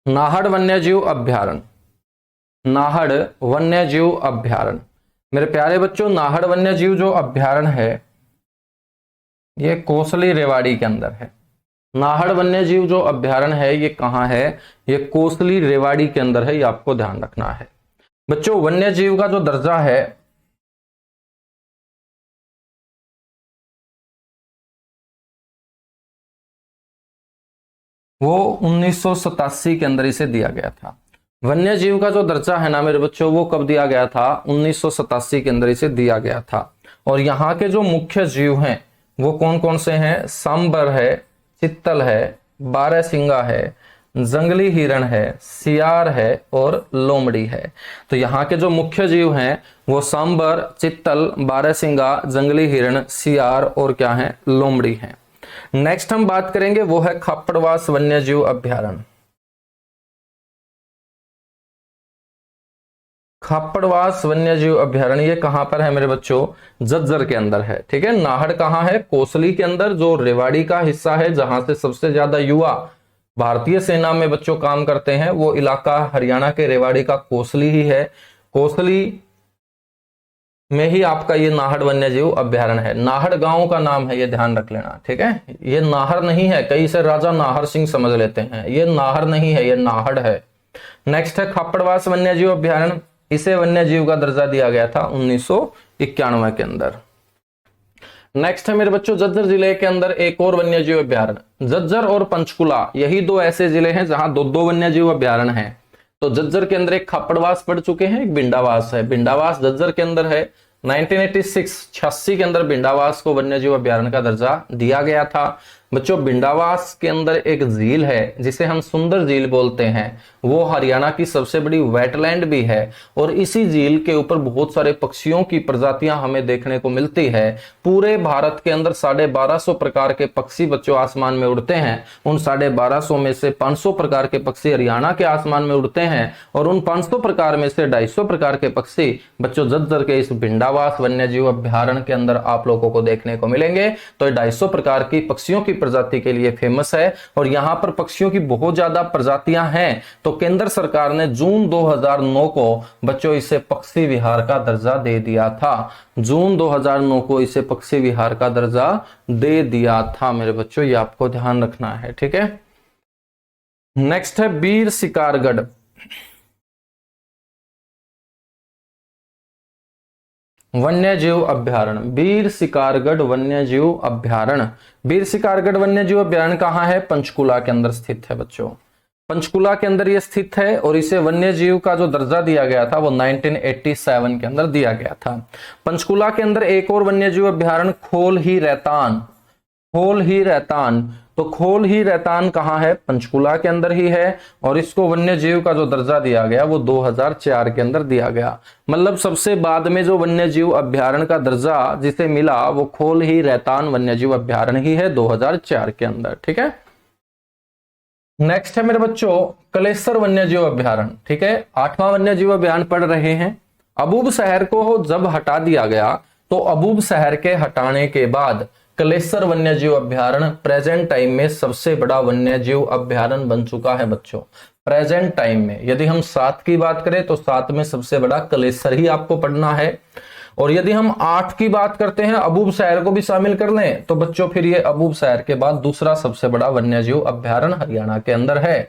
नाहड़ वन्यजीव अभ्यारण्य। नाहड़ वन्यजीव अभ्यारण्य मेरे प्यारे बच्चों, नाहड़ वन्यजीव जो अभ्यारण्य है ये कोसली रेवाड़ी के अंदर है। नाहड़ वन्यजीव जो अभ्यारण्य है ये कहां है? ये कोसली रेवाड़ी के अंदर है, ये आपको ध्यान रखना है। बच्चों, वन्यजीव का जो दर्जा है वो 1987 के अंदर इसे दिया गया था। वन्यजीव का जो दर्जा है ना मेरे बच्चों, वो कब दिया गया था? 1987 के अंदर इसे दिया गया था। और यहाँ के जो मुख्य जीव हैं वो कौन कौन से हैं? सांबर है, चित्तल है, बारहसिंगा है, जंगली हिरण है, सियार है और लोमड़ी है। तो यहाँ के जो मुख्य जीव हैं वो सांबर, चित्तल, बारहसिंगा, जंगली हिरण, सियार और क्या है? लोमड़ी है। नेक्स्ट हम बात करेंगे वो है खापड़वास वन्यजीव अभ्यारण्य। खापड़वास वन्यजीव अभ्यारण्य ये कहां पर है मेरे बच्चों? झज्जर के अंदर है, ठीक है। नाहड़ कहां है? कोसली के अंदर, जो रेवाड़ी का हिस्सा है जहां से सबसे ज्यादा युवा भारतीय सेना में बच्चों काम करते हैं, वो इलाका हरियाणा के रेवाड़ी का कोसली ही है। कोसली में ही आपका ये नाहड़ वन्यजीव अभ्यारण्य है। नाहड़ गांव का नाम है, ये ध्यान रख लेना, ठीक है। ये नाहर नहीं है, कई से राजा नाहर सिंह समझ लेते हैं, ये नाहर नहीं है, ये नाहड़ है। नेक्स्ट है खापड़वास वन्यजीव अभ्यारण्य। इसे वन्य जीव का दर्जा दिया गया था 1991 के अंदर। नेक्स्ट है मेरे बच्चों झज्जर जिले के अंदर एक और वन्य जीव अभ्यारण्य। झज्जर और पंचकुला यही दो ऐसे जिले हैं जहां दो दो वन्य जीव अभ्यारण्य हैं। तो झज्जर के अंदर एक खापड़वास पड़ चुके हैं, एक बिंडावास है। बिंडावास झज्जर के अंदर है। 1986 के अंदर बिंडावास को वन्य जीव अभ्यारण्य का दर्जा दिया गया था। बच्चों बिंडावास के अंदर एक झील है जिसे हम सुंदर झील बोलते हैं, वो हरियाणा की सबसे बड़ी वेटलैंड भी है और इसी झील के ऊपर बहुत सारे पक्षियों की प्रजातियां हमें देखने को मिलती है। पूरे भारत के अंदर 1250 प्रकार के पक्षी बच्चों आसमान में उड़ते हैं। उन 1250 में से 500 प्रकार के पक्षी हरियाणा के आसमान में उड़ते हैं और उन 500 प्रकार में से 250 प्रकार के पक्षी बच्चों झज्जर के इस बिंडावास वन्य जीव अभ्यारण्य के अंदर आप लोगों को देखने को मिलेंगे। तो 250 प्रकार की पक्षियों की प्रजाति के लिए फेमस है और यहां पर पक्षियों की बहुत ज्यादा प्रजातियां हैं। तो केंद्र सरकार ने जून 2009 को बच्चों इसे पक्षी विहार का दर्जा दे दिया था। जून 2009 को इसे पक्षी विहार का दर्जा दे दिया था मेरे बच्चों, ये आपको ध्यान रखना है, ठीक है। नेक्स्ट है बीर शिकारगढ़। वन्य जीव अभ्यारण्य, बीर शिकारगढ़ वन्य जीव अभ्यारण्य। बीर शिकारगढ़ वन्य जीव अभ्यारण्य कहाँ है? पंचकुला के अंदर स्थित है बच्चों। पंचकुला के अंदर यह स्थित है और इसे वन्य जीव का जो दर्जा दिया गया था वो 1987 के अंदर दिया गया था। पंचकुला के अंदर एक और वन्य जीव अभ्यारण्य खोल ही रैतान। खोल ही रैतान, तो खोल ही रैतान कहाँ है? पंचकुला के अंदर ही है और इसको वन्य जीव का जो दर्जा दिया गया वो 2004 के अंदर दिया गया। मतलब सबसे बाद में जो वन्य जीव अभ्यारण्य का दर्जा जिसे मिला वो खोल ही रैतान वन्य जीव अभ्यारण्य ही है 2004 के अंदर, ठीक है। नेक्स्ट है मेरे बच्चों कलेसर वन्य जीव अभ्यारण्य, ठीक है। 8वां वन्य जीव अभ्यारण्य पढ़ रहे हैं। अबूब शहर को जब हटा दिया गया तो अबूब शहर के हटाने के बाद कलेसर वन्य जीव अभ्यारण्य प्रेजेंट टाइम में सबसे बड़ा वन्य जीव अभ्यारण्य बन चुका है बच्चों। प्रेजेंट टाइम में यदि हम 7 की बात करें तो 7 में सबसे बड़ा कलेसर ही आपको पढ़ना है और यदि हम 8 की बात करते हैं, अबूब शहर को भी शामिल कर लें, तो बच्चों फिर ये अबूब शहर के बाद दूसरा सबसे बड़ा वन्य जीव अभ्यारण्य हरियाणा के अंदर है।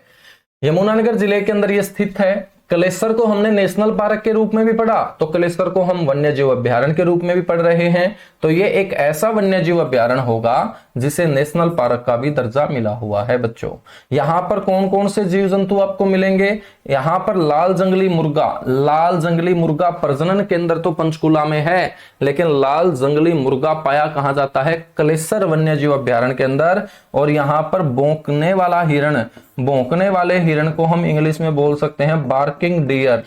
यमुनानगर जिले के अंदर ये स्थित है। कलेसर को हमने नेशनल पार्क के रूप में भी पढ़ा, तो कलेसर को हम वन्य जीव अभ्यारण्य के रूप में भी पढ़ रहे हैं। तो ये एक ऐसा वन्य जीव अभ्यारण्य होगा जिसे नेशनल पार्क का भी दर्जा मिला हुआ है बच्चों। यहाँ पर कौन कौन से जीव जंतु आपको मिलेंगे? यहाँ पर लाल जंगली मुर्गा, लाल जंगली मुर्गा प्रजनन केंद्र तो पंचकुला में है, लेकिन लाल जंगली मुर्गा पाया कहाँ जाता है? कलेसर वन्य जीव अभ्यारण्य के अंदर। और यहाँ पर भौंकने वाला हिरण, भौंकने वाले हिरण को हम इंग्लिश में बोल सकते हैं बार्किंग डियर।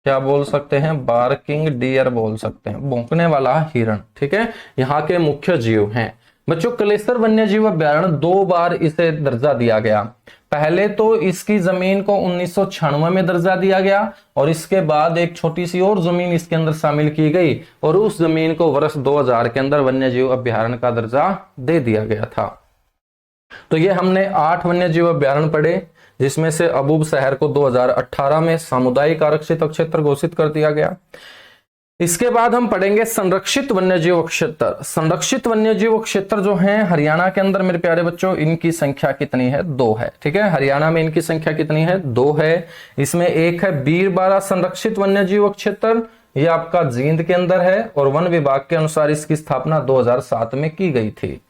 क्या बोल सकते हैं? बार्किंग डियर बोल सकते हैं, भौंकने वाला हिरण, ठीक है। यहाँ के मुख्य जीव हैं बच्चों। कलेसर वन्य जीव अभ्यारण्य 2 बार इसे दर्जा दिया गया। पहले तो इसकी जमीन को 1996 में दर्जा दिया गया और इसके बाद एक छोटी सी और जमीन इसके अंदर शामिल की गई और उस जमीन को वर्ष 2000 के अंदर वन्य जीव अभ्यारण्य का दर्जा दे दिया गया था। तो ये हमने 8 वन्य जीव अभ्यारण्य पढ़े, जिसमें से अबूब शहर को 2018 में सामुदायिक आरक्षित क्षेत्र घोषित कर दिया गया। इसके बाद हम पढ़ेंगे संरक्षित वन्यजीव क्षेत्र। संरक्षित वन्यजीव क्षेत्र जो हैं हरियाणा के अंदर मेरे प्यारे बच्चों, इनकी संख्या कितनी है? 2 है, ठीक है। हरियाणा में इनकी संख्या कितनी है? 2 है। इसमें एक है बीरबारा संरक्षित वन्यजीव क्षेत्र, ये आपका जींद के अंदर है और वन विभाग के अनुसार इसकी स्थापना 2007 में की गई थी।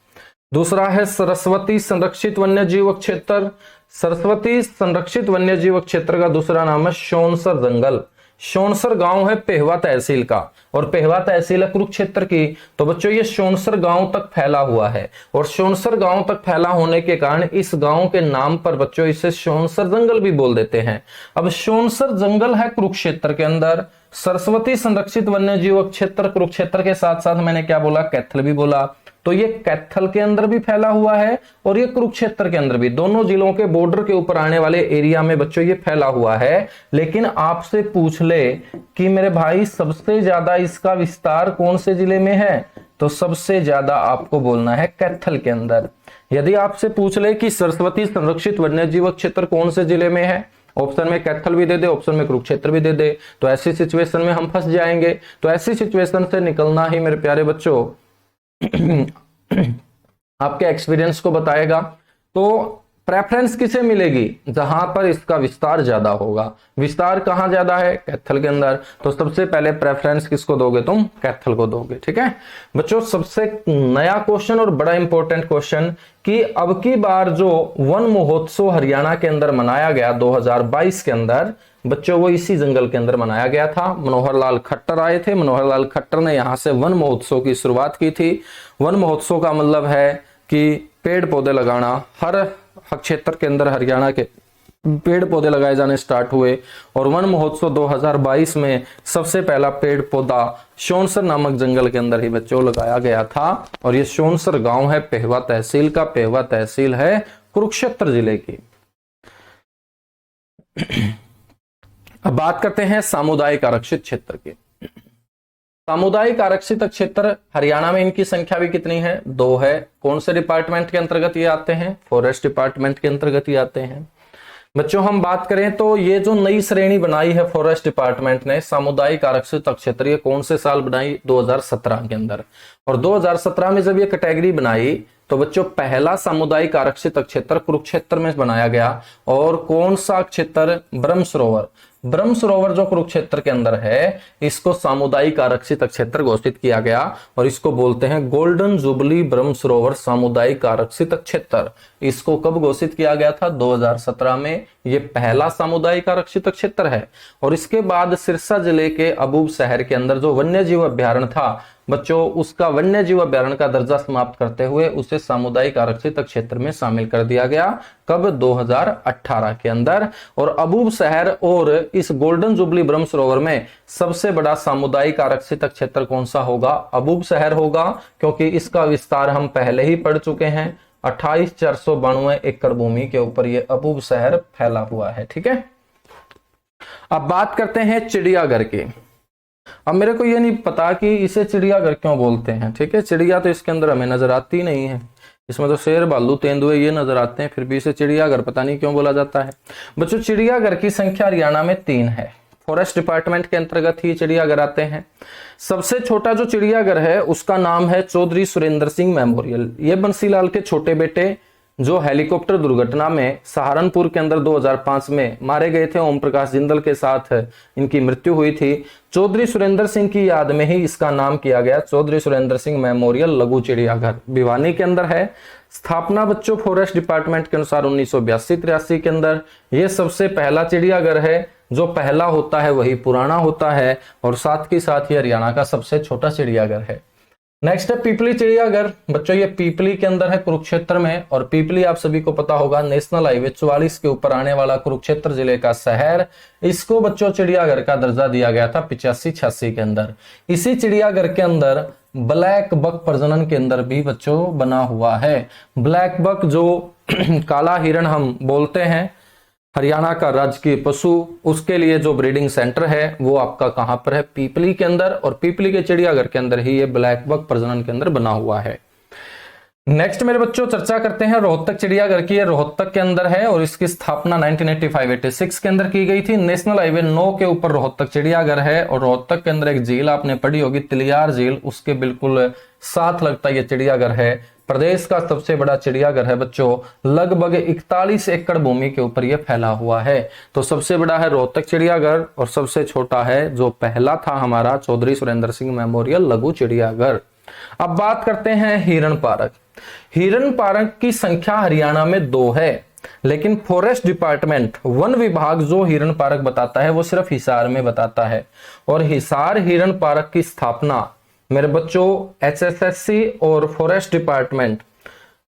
दूसरा है सरस्वती संरक्षित वन्यजीव क्षेत्र। सरस्वती संरक्षित वन्यजीव क्षेत्र का दूसरा नाम है शोनसर जंगल। शोनसर गांव है पेहवा तहसील का और पेहवा तहसील है कुरुक्षेत्र की। तो बच्चों ये शोनसर गांव तक फैला हुआ है और शोनसर गांव तक फैला होने के कारण इस गांव के नाम पर बच्चों इसे शोनसर जंगल भी बोल देते हैं। अब शोनसर जंगल है कुरुक्षेत्र के अंदर। सरस्वती संरक्षित वन्यजीव क्षेत्र कुरुक्षेत्र के साथ साथ मैंने क्या बोला? कैथल भी बोला। तो ये कैथल के अंदर भी फैला हुआ है और ये कुरुक्षेत्र के अंदर भी, दोनों जिलों के बॉर्डर के ऊपर आने वाले एरिया में बच्चों ये फैला हुआ है। लेकिन आपसे पूछ ले कि मेरे भाई सबसे ज्यादा इसका विस्तार कौन से जिले में है, तो सबसे ज्यादा आपको बोलना है कैथल के अंदर। यदि आपसे पूछ ले कि सरस्वती संरक्षित वन्यजीव क्षेत्र कौन से जिले में है, ऑप्शन में कैथल भी दे दे, ऑप्शन में कुरुक्षेत्र भी दे दे, तो ऐसी सिचुएशन में हम फंस जाएंगे। तो ऐसी सिचुएशन से निकलना ही मेरे प्यारे बच्चों आपके एक्सपीरियंस को बताएगा। तो प्रेफरेंस किसे मिलेगी? जहां पर इसका विस्तार ज्यादा होगा। विस्तार कहां ज्यादा है? कैथल के अंदर। तो सबसे पहले प्रेफरेंस किसको दोगे? तुम कैथल को दोगे। ठीक है बच्चों, सबसे नया क्वेश्चन और बड़ा इंपॉर्टेंट क्वेश्चन कि अब की बार जो वन महोत्सव हरियाणा के अंदर मनाया गया 2022 के अंदर, बच्चों वो इसी जंगल के अंदर मनाया गया था। मनोहर लाल खट्टर आए थे। मनोहर लाल खट्टर ने यहां से वन महोत्सव की शुरुआत की थी। वन महोत्सव का मतलब है कि पेड़ पौधे लगाना। हर क्षेत्र के अंदर हरियाणा के पेड़ पौधे लगाए जाने स्टार्ट हुए और वन महोत्सव 2022 में सबसे पहला पेड़ पौधा शोनसर नामक जंगल के अंदर ही बच्चों लगाया गया था। और ये शोनसर गांव है पेहवा तहसील का। पेहवा तहसील है कुरुक्षेत्र जिले की। अब बात करते हैं सामुदायिक आरक्षित क्षेत्र की। सामुदायिक आरक्षित क्षेत्र हरियाणा में इनकी संख्या भी कितनी है? 2 है। कौन से डिपार्टमेंट के अंतर्गत ये आते हैं? फॉरेस्ट डिपार्टमेंट के अंतर्गत ये आते हैं। बच्चों हम बात करें तो ये जो नई श्रेणी बनाई है फॉरेस्ट डिपार्टमेंट ने सामुदायिक आरक्षित क्षेत्र, ये कौन से साल बनाई? 2017 के अंदर। और 2017 में जब ये कैटेगरी बनाई तो बच्चों पहला सामुदायिक आरक्षित क्षेत्र कुरुक्षेत्र में बनाया गया। और कौन सा क्षेत्र? ब्रह्म सरोवर। ब्रह्म सरोवर जो कुरुक्षेत्र के अंदर है, इसको सामुदायिक आरक्षित क्षेत्र घोषित किया गया और इसको बोलते हैं गोल्डन जुबली ब्रह्म सरोवर सामुदायिक आरक्षित क्षेत्र। इसको कब घोषित किया गया था? 2017 में। ये पहला सामुदायिक आरक्षित क्षेत्र है। और इसके बाद सिरसा जिले के अबूब शहर के अंदर जो वन्य जीव अभ्यारण्य था बच्चों, उसका वन्य जीव अभ्यारण्य का दर्जा समाप्त करते हुए उसे सामुदायिक आरक्षित क्षेत्र में शामिल कर दिया गया। कब? 2018 के अंदर। और अबूब शहर और इस गोल्डन जुबली ब्रह्म सरोवर में सबसे बड़ा सामुदायिक आरक्षित क्षेत्र कौन सा होगा? अबूब शहर होगा, क्योंकि इसका विस्तार हम पहले ही पढ़ चुके हैं। 28,492 एकड़ भूमि के ऊपर ये अबूब शहर फैला हुआ है। ठीक है, अब बात करते हैं चिड़ियाघर की। अब मेरे को ये नहीं पता कि इसे चिड़ियाघर क्यों बोलते हैं। ठीक है, चिड़िया तो इसके अंदर हमें नजर आती नहीं है। इसमें तो शेर, भालू, तेंदुए ये नजर आते हैं, फिर भी इसे चिड़ियाघर पता नहीं क्यों बोला जाता है। बच्चों चिड़ियाघर की संख्या हरियाणा में 3 है। फॉरेस्ट डिपार्टमेंट के अंतर्गत ही चिड़ियाघर आते हैं। सबसे छोटा जो चिड़ियाघर है उसका नाम है चौधरी सुरेंद्र सिंह मेमोरियल। ये बंसीलाल के छोटे बेटे जो हेलीकॉप्टर दुर्घटना में सहारनपुर के अंदर 2005 में मारे गए थे, ओम प्रकाश जिंदल के साथ इनकी मृत्यु हुई थी। चौधरी सुरेंद्र सिंह की याद में ही इसका नाम किया गया चौधरी सुरेंद्र सिंह मेमोरियल लघु चिड़ियाघर। भिवानी के अंदर है। स्थापना बच्चों फॉरेस्ट डिपार्टमेंट के अनुसार 1982-83 के अंदर। यह सबसे पहला चिड़ियाघर है। जो पहला होता है वही पुराना होता है और साथ ही साथ ही हरियाणा का सबसे छोटा चिड़ियाघर है। नेक्स्ट है पीपली चिड़ियाघर। बच्चों ये पीपली के अंदर है कुरुक्षेत्र में। और पीपली आप सभी को पता होगा नेशनल हाईवे 44 के ऊपर आने वाला कुरुक्षेत्र जिले का शहर। इसको बच्चों चिड़ियाघर का दर्जा दिया गया था 85-86 के अंदर। इसी चिड़ियाघर के अंदर ब्लैक बक प्रजनन केंद्र भी बच्चों बना हुआ है। ब्लैक बक जो काला हिरण हम बोलते हैं, हरियाणा का राजकीय पशु, उसके लिए जो ब्रीडिंग सेंटर है वो आपका कहां पर है? पीपली के अंदर। और पीपली के चिड़ियाघर के अंदर ही ये ब्लैक बक प्रजनन केंद्र बना हुआ है। नेक्स्ट मेरे बच्चों चर्चा करते हैं रोहतक चिड़ियाघर की। रोहतक के अंदर है और इसकी स्थापना 1985-86 के अंदर की गई थी। नेशनल हाईवे 9 के ऊपर रोहतक चिड़ियाघर है। और रोहतक के अंदर एक झील आपने पढ़ी होगी तिलियार झील, उसके बिल्कुल साथ लगता ये चिड़ियाघर है। प्रदेश का सबसे बड़ा चिड़ियाघर है बच्चों। लगभग 41 एकड़ भूमि के ऊपर यह फैला हुआ है। तो सबसे बड़ा है रोहतक चिड़ियाघर और सबसे छोटा है जो पहला था हमारा चौधरी सुरेंद्र सिंह मेमोरियल लघु चिड़ियाघर। अब बात करते हैं हिरण पार्क। हिरण पार्क की संख्या हरियाणा में 2 है, लेकिन फॉरेस्ट डिपार्टमेंट वन विभाग जो हिरण पार्क बताता है वो सिर्फ हिसार में बताता है। और हिसार हिरण पार्क की स्थापना मेरे बच्चों HSSC और फॉरेस्ट डिपार्टमेंट,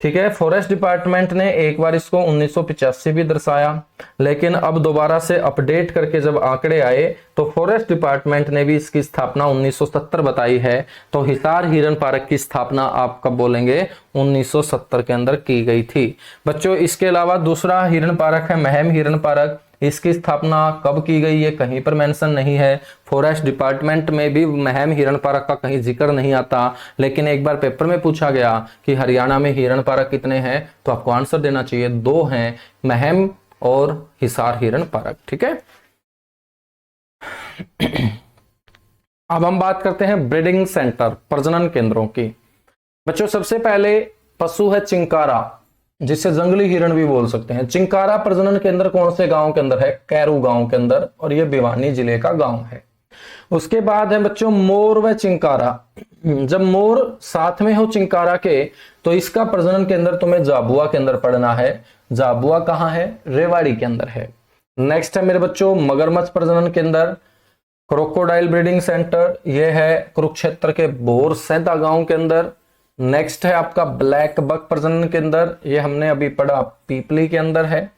ठीक है, फॉरेस्ट डिपार्टमेंट ने एक बार इसको 1985 भी दर्शाया, लेकिन अब दोबारा से अपडेट करके जब आंकड़े आए तो फॉरेस्ट डिपार्टमेंट ने भी इसकी स्थापना 1970 बताई है। तो हिसार हिरण पार्क की स्थापना आप कब बोलेंगे? 1970 के अंदर की गई थी। बच्चों इसके अलावा दूसरा हिरण पार्क है महम हिरण पार्क। इसकी स्थापना कब की गई ये कहीं पर मेंशन नहीं है। फॉरेस्ट डिपार्टमेंट में भी महम हिरण पार्क का कहीं जिक्र नहीं आता। लेकिन एक बार पेपर में पूछा गया कि हरियाणा में हिरण पार्क कितने हैं, तो आपको आंसर देना चाहिए 2 हैं, महम और हिसार हिरण पार्क। ठीक है, अब हम बात करते हैं ब्रीडिंग सेंटर प्रजनन केंद्रों की। बच्चों सबसे पहले पशु है चिंकारा। जिसे जंगली हिरण भी बोल सकते हैं। चिंकारा प्रजनन केंद्र कौन से गांव के अंदर है? कैरू गांव के अंदर, और ये भिवानी जिले का गांव है। उसके बाद है बच्चों मोर व चिंकारा। जब मोर साथ में हो चिंकारा के, तो इसका प्रजनन केंद्र तुम्हें झाबुआ के अंदर पढ़ना है। झाबुआ कहां है? रेवाड़ी के अंदर है। नेक्स्ट है मेरे बच्चों मगरमच्छ प्रजनन केंद्र, क्रोकोडाइल ब्रीडिंग सेंटर, यह है कुरुक्षेत्र के बोरसैदा गांव के अंदर। नेक्स्ट है आपका ब्लैक बक प्रजनन केंद्र, ये हमने अभी पढ़ा पीपली के अंदर है।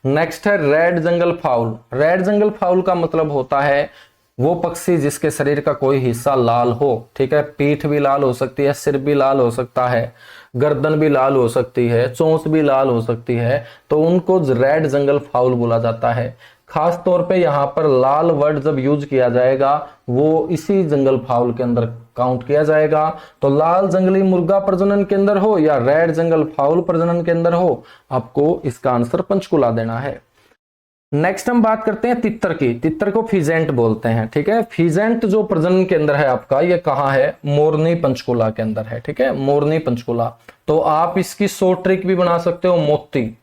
नेक्स्ट है रेड जंगल फाउल। रेड जंगल फाउल का मतलब होता है वो पक्षी जिसके शरीर का कोई हिस्सा लाल हो, ठीक है, पीठ भी लाल हो सकती है, सिर भी लाल हो सकता है, गर्दन भी लाल हो सकती है, चोंच भी लाल हो सकती है, तो उनको रेड जंगल फाउल बोला जाता है। खास तौर पे यहाँ पर लाल वर्ड जब यूज किया जाएगा वो इसी जंगल फाउल के अंदर काउंट किया जाएगा। तो लाल जंगली मुर्गा प्रजनन केंद्र हो या रेड जंगल फाउल प्रजनन केंद्र हो, आपको इसका आंसर पंचकुला देना है। नेक्स्ट हम बात करते हैं तितर की। तितर को फिजेंट बोलते हैं, ठीक है। फिजेंट जो प्रजनन केंद्र है आपका, ये कहाँ है? मोरनी पंचकुला के अंदर है, ठीक है, मोरनी पंचकुला। तो आप इसकी शॉर्ट ट्रिक भी बना सकते हो, मोती।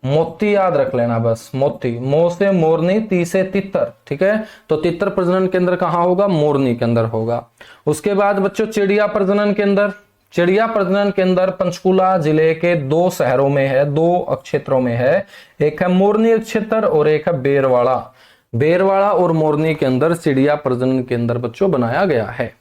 मोती याद रख लेना बस, मोती। मो से मोरनी, ती से तितर, ठीक है। तो तितर प्रजनन केंद्र कहाँ होगा? मोरनी के अंदर होगा। उसके बाद बच्चों चिड़िया प्रजनन केंद्र। चिड़िया प्रजनन केंद्र पंचकुला जिले के दो शहरों में है, दो क्षेत्रों में है। एक है मोरनी क्षेत्र और एक है बेरवाड़ा। बेरवाड़ा और मोरनी के अंदर चिड़िया प्रजनन केंद्र बच्चों बनाया गया है।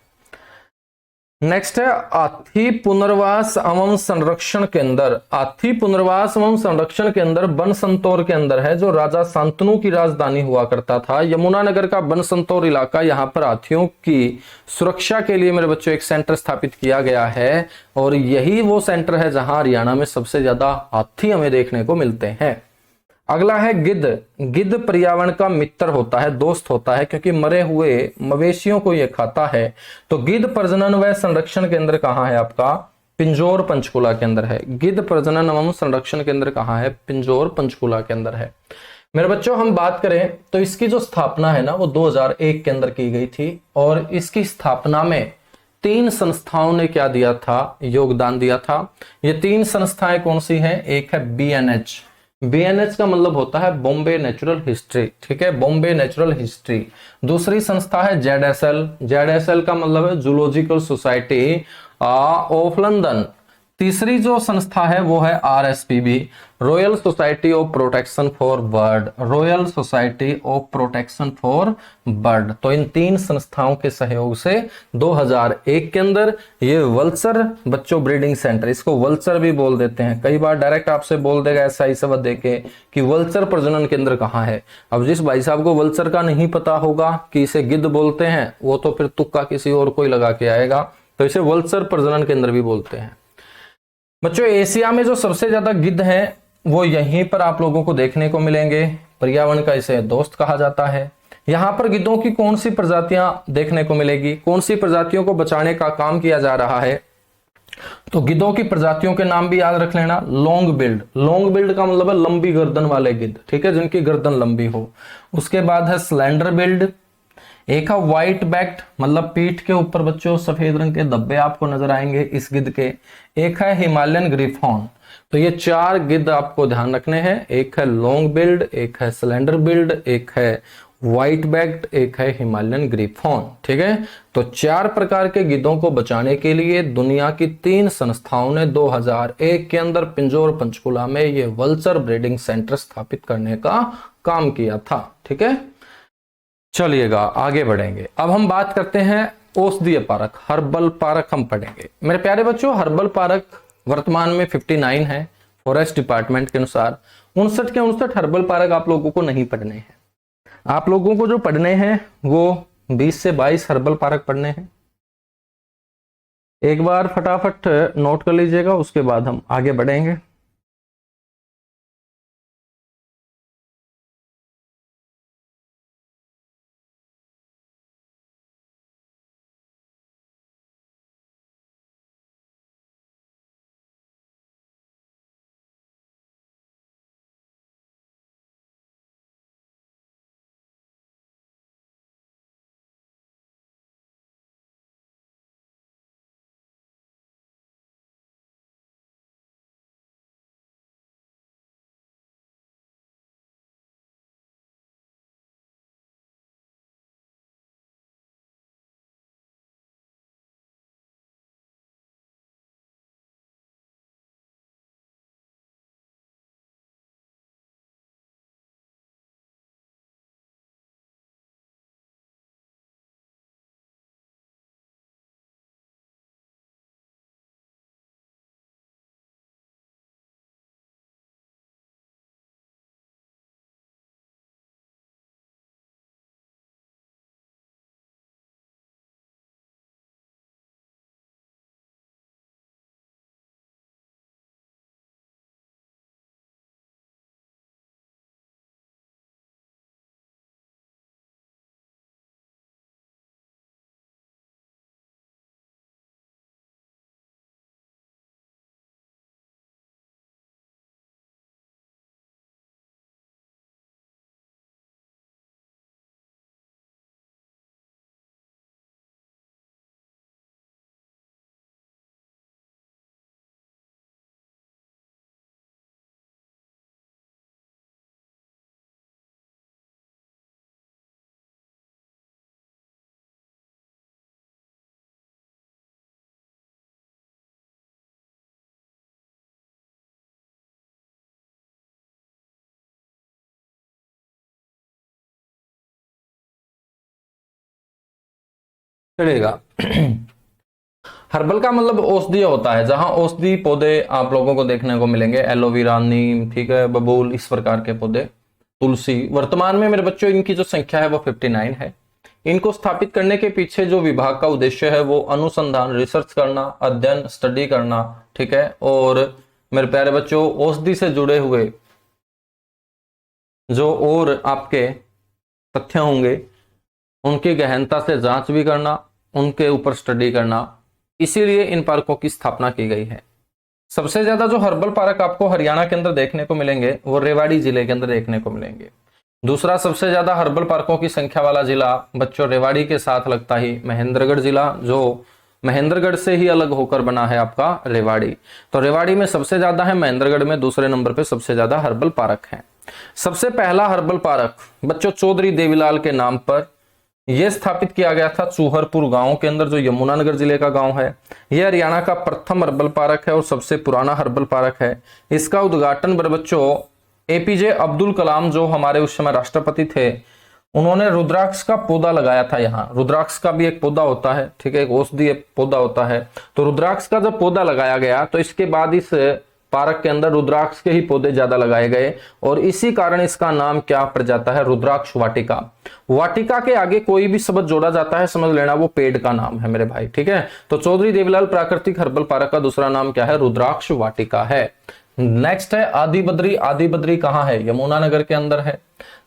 नेक्स्ट है हाथी पुनर्वास एवं संरक्षण केंद्र। हाथी पुनर्वास एवं संरक्षण केंद्र बनसंतौर के अंदर है, जो राजा शांतनु की राजधानी हुआ करता था। यमुनानगर का बनसंतौर इलाका, यहाँ पर हाथियों की सुरक्षा के लिए मेरे बच्चों एक सेंटर स्थापित किया गया है, और यही वो सेंटर है जहां हरियाणा में सबसे ज्यादा हाथी हमें देखने को मिलते हैं। अगला है गिद्ध। गिद्ध पर्यावरण का मित्र होता है, दोस्त होता है, क्योंकि मरे हुए मवेशियों को यह खाता है। तो गिद्ध प्रजनन व संरक्षण केंद्र कहाँ है आपका? पिंजौर पंचकुला के अंदर है। गिद्ध प्रजनन एवं संरक्षण केंद्र कहाँ है? पिंजौर पंचकुला के अंदर है। मेरे बच्चों हम बात करें तो इसकी जो स्थापना है ना, वो 2001 के अंदर की गई थी, और इसकी स्थापना में 3 संस्थाओं ने क्या दिया था? योगदान दिया था। ये 3 संस्थाएं कौन सी हैं? एक है बीएनएच। बीएनएच का मतलब होता है बॉम्बे नेचुरल हिस्ट्री, ठीक है, बॉम्बे नेचुरल हिस्ट्री। दूसरी संस्था है जेडएसएल। जेडएसएल का मतलब है जूलॉजिकल सोसाइटी ऑफ लंदन। तीसरी जो संस्था है वो है RSPB, royal society of protection for bird. Royal society of protection for bird. तो इन 3 संस्थाओं के सहयोग से 2001 के अंदर ये वल्चर बच्चों ब्रीडिंग सेंटर, इसको वल्चर भी बोल देते हैं, कई बार डायरेक्ट आपसे बोल देगा ऐसा ही शब्द देके कि वल्चर प्रजनन केंद्र कहाँ है। अब जिस भाई साहब को वल्चर का नहीं पता होगा कि इसे गिद्ध बोलते हैं, वो तो फिर तुक्का किसी और कोई लगा के आएगा, तो इसे वल्चर प्रजनन केंद्र भी बोलते हैं। बच्चों एशिया में जो सबसे ज्यादा गिद्ध हैं वो यहीं पर आप लोगों को देखने को मिलेंगे। पर्यावरण का इसे दोस्त कहा जाता है। यहां पर गिद्धों की कौन सी प्रजातियां देखने को मिलेगी? कौन सी प्रजातियों को बचाने का काम किया जा रहा है? तो गिद्धों की प्रजातियों के नाम भी याद रख लेना। Long build. लॉन्ग बिल्ड का मतलब है लंबी गर्दन वाले गिद्ध, ठीक है, जिनकी गर्दन लंबी हो। उसके बाद है स्लेंडर बिल्ड। एक है व्हाइट बैक्ड, मतलब पीठ के ऊपर बच्चों सफेद रंग के धब्बे आपको नजर आएंगे इस गिद्ध के। एक है हिमालयन ग्रिफॉन। तो ये 4 गिद्ध आपको ध्यान रखने हैं। एक है लॉन्ग बिल्ड, एक है स्लेंडर बिल्ड, एक है व्हाइट बैक्ड, एक है हिमालयन ग्रिफॉन, ठीक है। तो 4 प्रकार के गिद्धों को बचाने के लिए दुनिया की 3 संस्थाओं ने 2001 के अंदर पिंजौर पंचकुला में ये वल्चर ब्रीडिंग सेंटर स्थापित करने का काम किया था, ठीक है। चलिएगा आगे बढ़ेंगे। अब हम बात करते हैं औषधीय पारक, हर्बल पारक हम पढ़ेंगे। मेरे प्यारे बच्चों हर्बल पारक वर्तमान में 59 है फॉरेस्ट डिपार्टमेंट के अनुसार। 59 के 59 हर्बल पारक आप लोगों को नहीं पढ़ने हैं। आप लोगों को जो पढ़ने हैं वो 20 से 22 हर्बल पारक पढ़ने हैं। एक बार फटाफट नोट कर लीजिएगा, उसके बाद हम आगे बढ़ेंगे। चलेगा। हर्बल का मतलब औषधीय होता है, जहां औषधि पौधे आप लोगों को देखने को मिलेंगे, एलोवेरा, नीम, ठीक है, बबूल, इस प्रकार के पौधे, तुलसी। वर्तमान में मेरे बच्चों इनकी जो संख्या है वो 59 है। इनको स्थापित करने के पीछे जो विभाग का उद्देश्य है वो अनुसंधान, रिसर्च करना, अध्ययन, स्टडी करना, ठीक है। और मेरे प्यारे बच्चों, औषधि से जुड़े हुए जो और आपके तथ्य होंगे उनकी गहनता से जांच भी करना, उनके ऊपर स्टडी करना, इसीलिए इन पार्कों की स्थापना की गई है। सबसे ज्यादा जो हर्बल पार्क आपको हरियाणा के अंदर देखने को मिलेंगे वो रेवाड़ी जिले के अंदर देखने को मिलेंगे। दूसरा सबसे ज्यादा हर्बल पार्कों की संख्या वाला जिला बच्चों रेवाड़ी के साथ लगता ही महेंद्रगढ़ जिला, जो महेंद्रगढ़ से ही अलग होकर बना है आपका रेवाड़ी। तो रेवाड़ी में सबसे ज्यादा है, महेंद्रगढ़ में दूसरे नंबर पे सबसे ज्यादा हर्बल पार्क है। सबसे पहला हर्बल पार्क बच्चों चौधरी देवीलाल के नाम पर यह स्थापित किया गया था चूहरपुर गांव के अंदर, जो यमुनानगर जिले का गांव है। यह हरियाणा का प्रथम हर्बल पार्क है और सबसे पुराना हर्बल पार्क है। इसका उद्घाटन बच्चों एपीजे अब्दुल कलाम, जो हमारे उस समय राष्ट्रपति थे, उन्होंने रुद्राक्ष का पौधा लगाया था। यहाँ रुद्राक्ष का भी एक पौधा होता है, ठीक है, एक औषधीय पौधा होता है। तो रुद्राक्ष का जब पौधा लगाया गया तो इसके बाद इस पार्क के अंदर रुद्राक्ष के ही पौधे ज्यादा लगाए गए और इसी कारण इसका नाम क्या पड़ जाता है, रुद्राक्ष वाटिका। वाटिका के आगे कोई भी शब्द जोड़ा जाता है समझ लेना वो पेड़ का नाम है मेरे भाई, ठीक है। तो चौधरी देवीलाल प्राकृतिक हर्बल पार्क का दूसरा नाम क्या है, रुद्राक्ष वाटिका है। नेक्स्ट है आदि बद्री। आदि बद्री कहां है, यमुनानगर के अंदर है।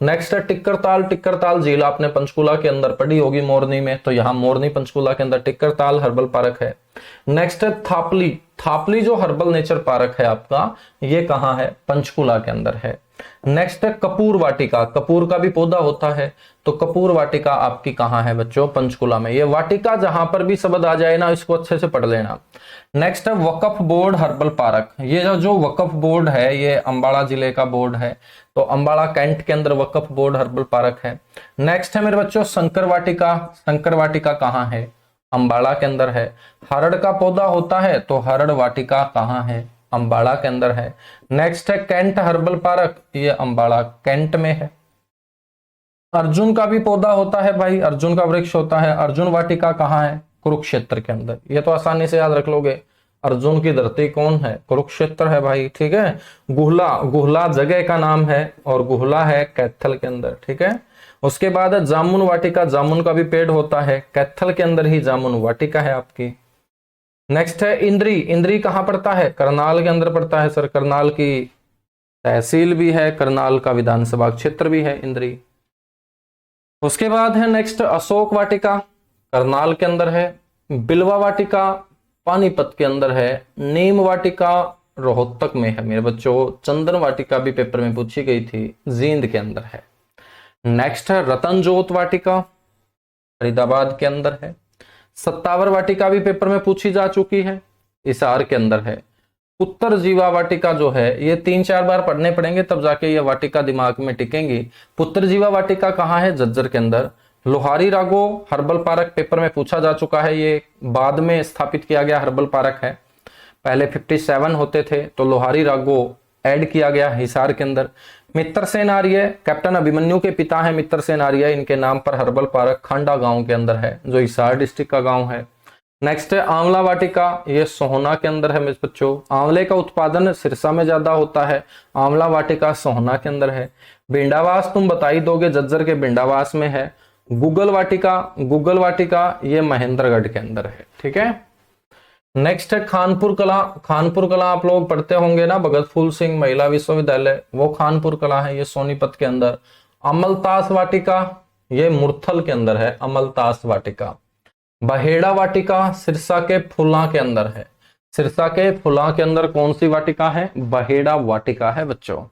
नेक्स्ट है टिक्करताल। टिक्करताल झील आपने पंचकुला के अंदर पढ़ी होगी मोरनी में, तो यहां मोरनी पंचकुला के अंदर टिक्करताल हर्बल पार्क है। नेक्स्ट है थापली। थापली जो हर्बल नेचर पार्क है आपका, ये कहां है, पंचकुला के अंदर है। नेक्स्ट है कपूर वाटिका। कपूर का भी पौधा होता है, तो कपूर वाटिका आपकी कहां है बच्चों, पंचकुला में। ये वाटिका जहां पर भी शब्द आ जाए ना, इसको अच्छे से पढ़ लेना। नेक्स्ट है वक्फ बोर्ड हर्बल पार्क। ये जो वक्फ बोर्ड है ये अंबाला जिले का बोर्ड है, तो अंबाला कैंट के अंदर वक्फ बोर्ड हर्बल पार्क है। नेक्स्ट है मेरे बच्चों शंकर वाटिका। शंकर वाटिका कहां है, अंबाला के अंदर है। हरड़ का पौधा होता है, तो हरड़ वाटिका कहां है, अंबाला के अंदर है। नेक्स्ट है कैंट हर्बल पार्क, ये अंबाला कैंट में है। अर्जुन का भी पौधा होता है भाई, अर्जुन का वृक्ष होता है। अर्जुन वाटिका कहां है, कुरुक्षेत्र के अंदर। ये तो आसानी से याद रख लोगे। अर्जुन की धरती कौन है, कुरुक्षेत्र है भाई, ठीक है। गुहला, गुहला जगह का नाम है और गुहला है कैथल के अंदर, ठीक है। उसके बाद है जामुन वाटिका। जामुन का भी पेड़ होता है, कैथल के अंदर ही जामुन वाटिका है आपकी। नेक्स्ट है इंद्री। इंद्री कहां पड़ता है, करनाल के अंदर पड़ता है सर। करनाल की तहसील भी है, करनाल का विधानसभा क्षेत्र भी है इंद्री। उसके बाद है नेक्स्ट अशोक वाटिका, करनाल के अंदर है। बिलवा वाटिका पानीपत के अंदर है। नीम वाटिका रोहतक में है मेरे बच्चों। चंदन वाटिका भी पेपर में पूछी गई थी, जींद के अंदर है। नेक्स्ट है रतनजोत वाटिका, फरीदाबाद के अंदर है। सत्तावर वाटिका भी पेपर में पूछी जा चुकी है, हिसार के अंदर है। उत्तर जीवा वाटिका जो है ये 3-4 बार पढ़ने पड़ेंगे तब जाके ये वाटिका दिमाग में टिकेंगी। पुत्र जीवा वाटिका कहाँ है, झज्जर के अंदर। लोहारी रागो हर्बल पार्क पेपर में पूछा जा चुका है, ये बाद में स्थापित किया गया हर्बल पार्क है। पहले 57 होते थे, तो लोहारी रागो ऐड किया गया हिसार के अंदर। मित्रसेन आर्य कैप्टन अभिमन्यु के पिता हैं, मित्रसेन आर्य, इनके नाम पर हर्बल पार्क खांडा गांव के अंदर है, जो हिसार डिस्ट्रिक्ट का गांव है। नेक्स्ट है आंवला वाटिका, ये सोहना के अंदर है मेरे बच्चों। आंवले का उत्पादन सिरसा में ज्यादा होता है, आंवला वाटिका सोहना के अंदर है। भिंडावास तुम बता ही दोगे, जज्जर के भिंडावास में है। गूगल वाटिका, गूगल वाटिका ये महेंद्रगढ़ के अंदर है, ठीक है। नेक्स्ट है खानपुर कला। खानपुर कला आप लोग पढ़ते होंगे ना, भगत फूल सिंह महिला विश्वविद्यालय, वो खानपुर कला है, ये सोनीपत के अंदर। अमलतास वाटिका ये मुरथल के अंदर है, अमलतास वाटिका। बहेड़ा वाटिका सिरसा के फुला के अंदर है। सिरसा के फुला के अंदर कौन सी वाटिका है, बहेड़ा वाटिका है बच्चों।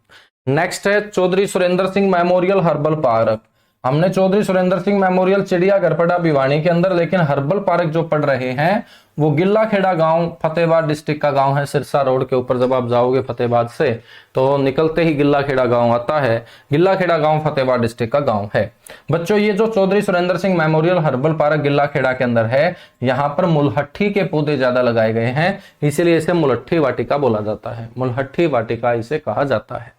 नेक्स्ट है Chaudhary Surendra Singh memorial herbal park. हमने चौधरी सुरेंद्र सिंह मेमोरियल चिड़ियाघर पढ़ा भिवानी के अंदर, लेकिन हर्बल पार्क जो पढ़ रहे हैं वो गिल्ला खेड़ा गांव फतेहाबाद डिस्ट्रिक्ट का गांव है। सिरसा रोड के ऊपर जब आप जाओगे फतेहाबाद से तो निकलते ही गिल्ला खेड़ा गांव आता है। गिल्ला खेड़ा गांव फतेहाबाद डिस्ट्रिक्ट का गांव है बच्चों। ये जो Chaudhary Surendra Singh memorial herbal park Gilla Khera के अंदर है, यहाँ पर मुलहट्ठी के पौधे ज्यादा लगाए गए हैं, इसीलिए इसे मुलहट्ठी वाटिका बोला जाता है। मुलहट्ठी वाटिका इसे कहा जाता है।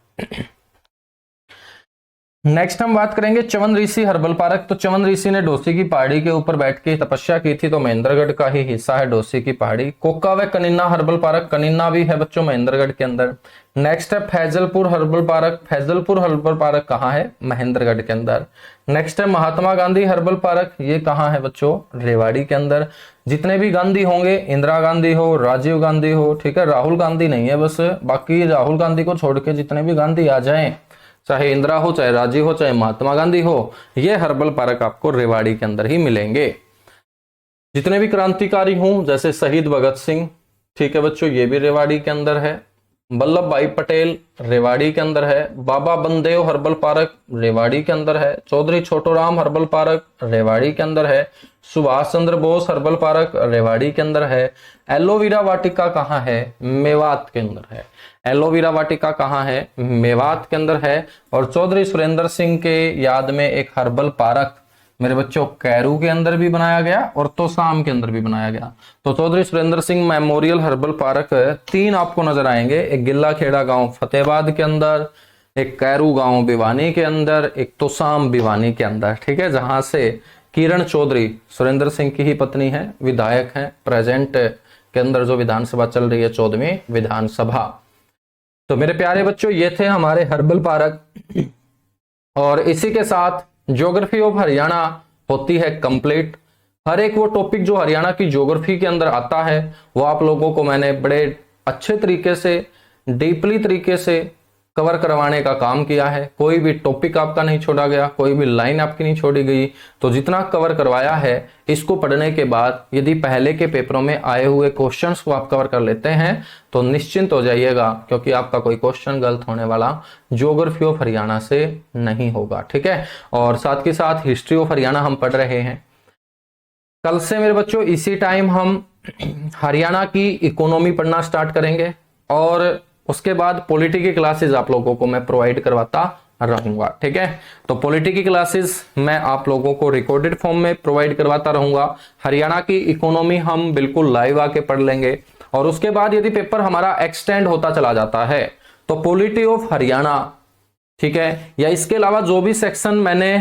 नेक्स्ट हम बात करेंगे च्यवन ऋषि हर्बल पार्क। तो च्यवन ऋषि ने डोसी की पहाड़ी के ऊपर बैठ के तपस्या की थी, तो महेंद्रगढ़ का ही हिस्सा है डोसी की पहाड़ी। कोका व कनिन्ना हर्बल पार्क, कनिन्ना भी है बच्चों महेंद्रगढ़ के अंदर। नेक्स्ट है फैजलपुर हर्बल पार्क, फैजलपुर हर्बल पार्क कहाँ है? महेंद्रगढ़ के अंदर। नेक्स्ट है महात्मा गांधी हर्बल पार्क, ये कहाँ है बच्चों? रेवाड़ी के अंदर। जितने भी गांधी होंगे, इंदिरा गांधी हो, राजीव गांधी हो, ठीक है, राहुल गांधी नहीं है बस, बाकी राहुल गांधी को छोड़ के जितने भी गांधी आ जाएं, चाहे इंदिरा हो, चाहे राजीव हो, चाहे महात्मा गांधी हो, ये हर्बल पार्क आपको रेवाड़ी के अंदर ही मिलेंगे। जितने भी क्रांतिकारी हों, जैसे शहीद भगत सिंह, ठीक है बच्चों, ये भी रेवाड़ी के अंदर है। वल्लभ भाई पटेल रेवाड़ी के अंदर है। बाबा बंदेव हर्बल पार्क रेवाड़ी के अंदर है। चौधरी छोटूराम हर्बल पार्क रेवाड़ी के अंदर है। सुभाष चंद्र बोस हर्बल पार्क रेवाड़ी के अंदर है। एलोवेरा वाटिका कहाँ है? मेवात के अंदर है। एलोवेरा वाटिका कहाँ है? मेवात के अंदर है। और चौधरी सुरेंद्र सिंह के याद में एक हर्बल पार्क मेरे बच्चों कैरू के अंदर भी बनाया गया और तोसाम के अंदर भी बनाया गया। तो Chaudhary Surendra Singh memorial herbal park 3 आपको नजर आएंगे, एक गिल्ला खेड़ा गांव फतेहाबाद के अंदर, एक कैरू गांव भिवानी के अंदर, एक तोसाम भिवानी के अंदर, ठीक है, जहां से किरण चौधरी सुरेंद्र सिंह की ही पत्नी है, विधायक है प्रेजेंट के अंदर जो विधानसभा चल रही है 14वीं विधानसभा। तो मेरे प्यारे बच्चों, ये थे हमारे हर्बल पार्क। और इसी के साथ ज्योग्राफी ऑफ हरियाणा होती है कंप्लीट। हर एक वो टॉपिक जो हरियाणा की ज्योग्राफी के अंदर आता है वो आप लोगों को मैंने बड़े अच्छे तरीके से, डीपली तरीके से कवर करवाने का काम किया है। कोई भी टॉपिक आपका नहीं छोड़ा गया, कोई भी लाइन आपकी नहीं छोड़ी गई। तो जितना कवर करवाया है, इसको पढ़ने के बाद यदि पहले के पेपरों में आए हुए क्वेश्चंस को आप कवर कर लेते हैं तो निश्चिंत हो जाइएगा, क्योंकि आपका कोई क्वेश्चन गलत होने वाला ज्योग्राफी ऑफ हरियाणा से नहीं होगा, ठीक है। और साथ ही साथ हिस्ट्री ऑफ हरियाणा हम पढ़ रहे हैं। कल से मेरे बच्चों इसी टाइम हम हरियाणा की इकोनॉमी पढ़ना स्टार्ट करेंगे और उसके बाद पॉलिटी की क्लासेस आप लोगों को मैं प्रोवाइड करवाता रहूंगा, ठीक है। तो पॉलिटी की क्लासेस मैं आप लोगों को रिकॉर्डेड फॉर्म में प्रोवाइड करवाता रहूंगा। हरियाणा की इकोनॉमी हम बिल्कुल लाइव आके पढ़ लेंगे। और उसके बाद यदि पेपर हमारा एक्सटेंड होता चला जाता है तो पॉलिटी ऑफ हरियाणा, ठीक है, या इसके अलावा जो भी सेक्शन मैंने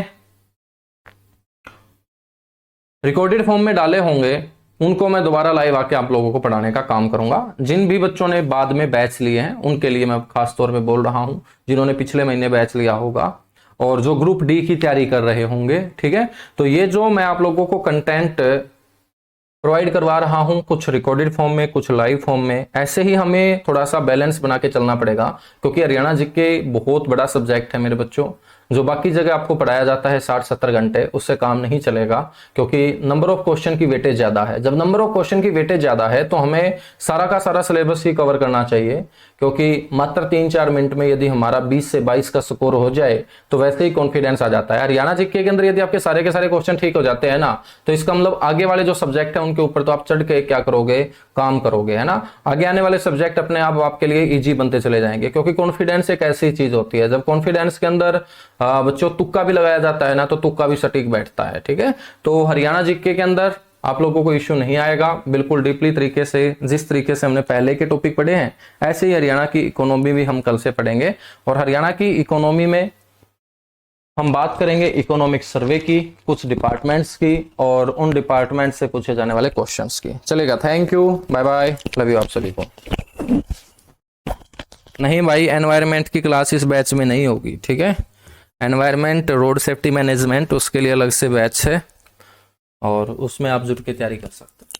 रिकॉर्डेड फॉर्म में डाले होंगे उनको मैं दोबारा लाइव आके आप लोगों को पढ़ाने का काम करूंगा। जिन भी बच्चों ने बाद में बैच लिए हैं उनके लिए मैं खास तौर पे बोल रहा हूं, जिन्होंने पिछले महीने बैच लिया होगा और जो ग्रुप डी की तैयारी कर रहे होंगे, ठीक है। तो ये जो मैं आप लोगों को कंटेंट प्रोवाइड करवा रहा हूं, कुछ रिकॉर्डेड फॉर्म में, कुछ लाइव फॉर्म में, ऐसे ही हमें थोड़ा सा बैलेंस बना के चलना पड़ेगा, क्योंकि हरियाणा जीके बहुत बड़ा सब्जेक्ट है मेरे बच्चों। जो बाकी जगह आपको पढ़ाया जाता है 60-70 घंटे, उससे काम नहीं चलेगा, क्योंकि नंबर ऑफ क्वेश्चन की वेटेज ज्यादा है। जब नंबर ऑफ क्वेश्चन की वेटेज ज्यादा है तो हमें सारा का सारा सिलेबस ही कवर करना चाहिए, क्योंकि मात्र 3-4 मिनट में यदि हमारा 20 से 22 का स्कोर हो जाए तो वैसे ही कॉन्फिडेंस आ जाता है। हरियाणा जीके के अंदर यदि आपके सारे के सारे क्वेश्चन ठीक हो जाते हैं ना, तो इसका मतलब आगे वाले जो सब्जेक्ट है उनके ऊपर तो आप चढ़ के क्या करोगे, काम करोगे, है ना। आगे आने वाले सब्जेक्ट अपने आप आपके लिए इजी बनते चले जाएंगे, क्योंकि कॉन्फिडेंस एक ऐसी चीज होती है, जब कॉन्फिडेंस के अंदर बच्चों तुक्का भी लगाया जाता है ना, तो तुक्का भी सटीक बैठता है, ठीक है। तो हरियाणा जीके के अंदर आप लोगों को इश्यू नहीं आएगा, बिल्कुल डीपली तरीके से, जिस तरीके से हमने पहले के टॉपिक पढ़े हैं ऐसे ही हरियाणा की इकोनॉमी भी हम कल से पढ़ेंगे। और हरियाणा की इकोनॉमी में हम बात करेंगे इकोनॉमिक सर्वे की, कुछ डिपार्टमेंट्स की और उन डिपार्टमेंट से पूछे जाने वाले क्वेश्चंस की। चलेगा, thank you, bye bye, love you आप सभी को। नहीं भाई, एनवायरनमेंट की क्लास इस बैच में नहीं होगी, ठीक है। एनवायरनमेंट, रोड सेफ्टी मैनेजमेंट, उसके लिए अलग से बैच है और उसमें आप जुड़ के तैयारी कर सकते हैं।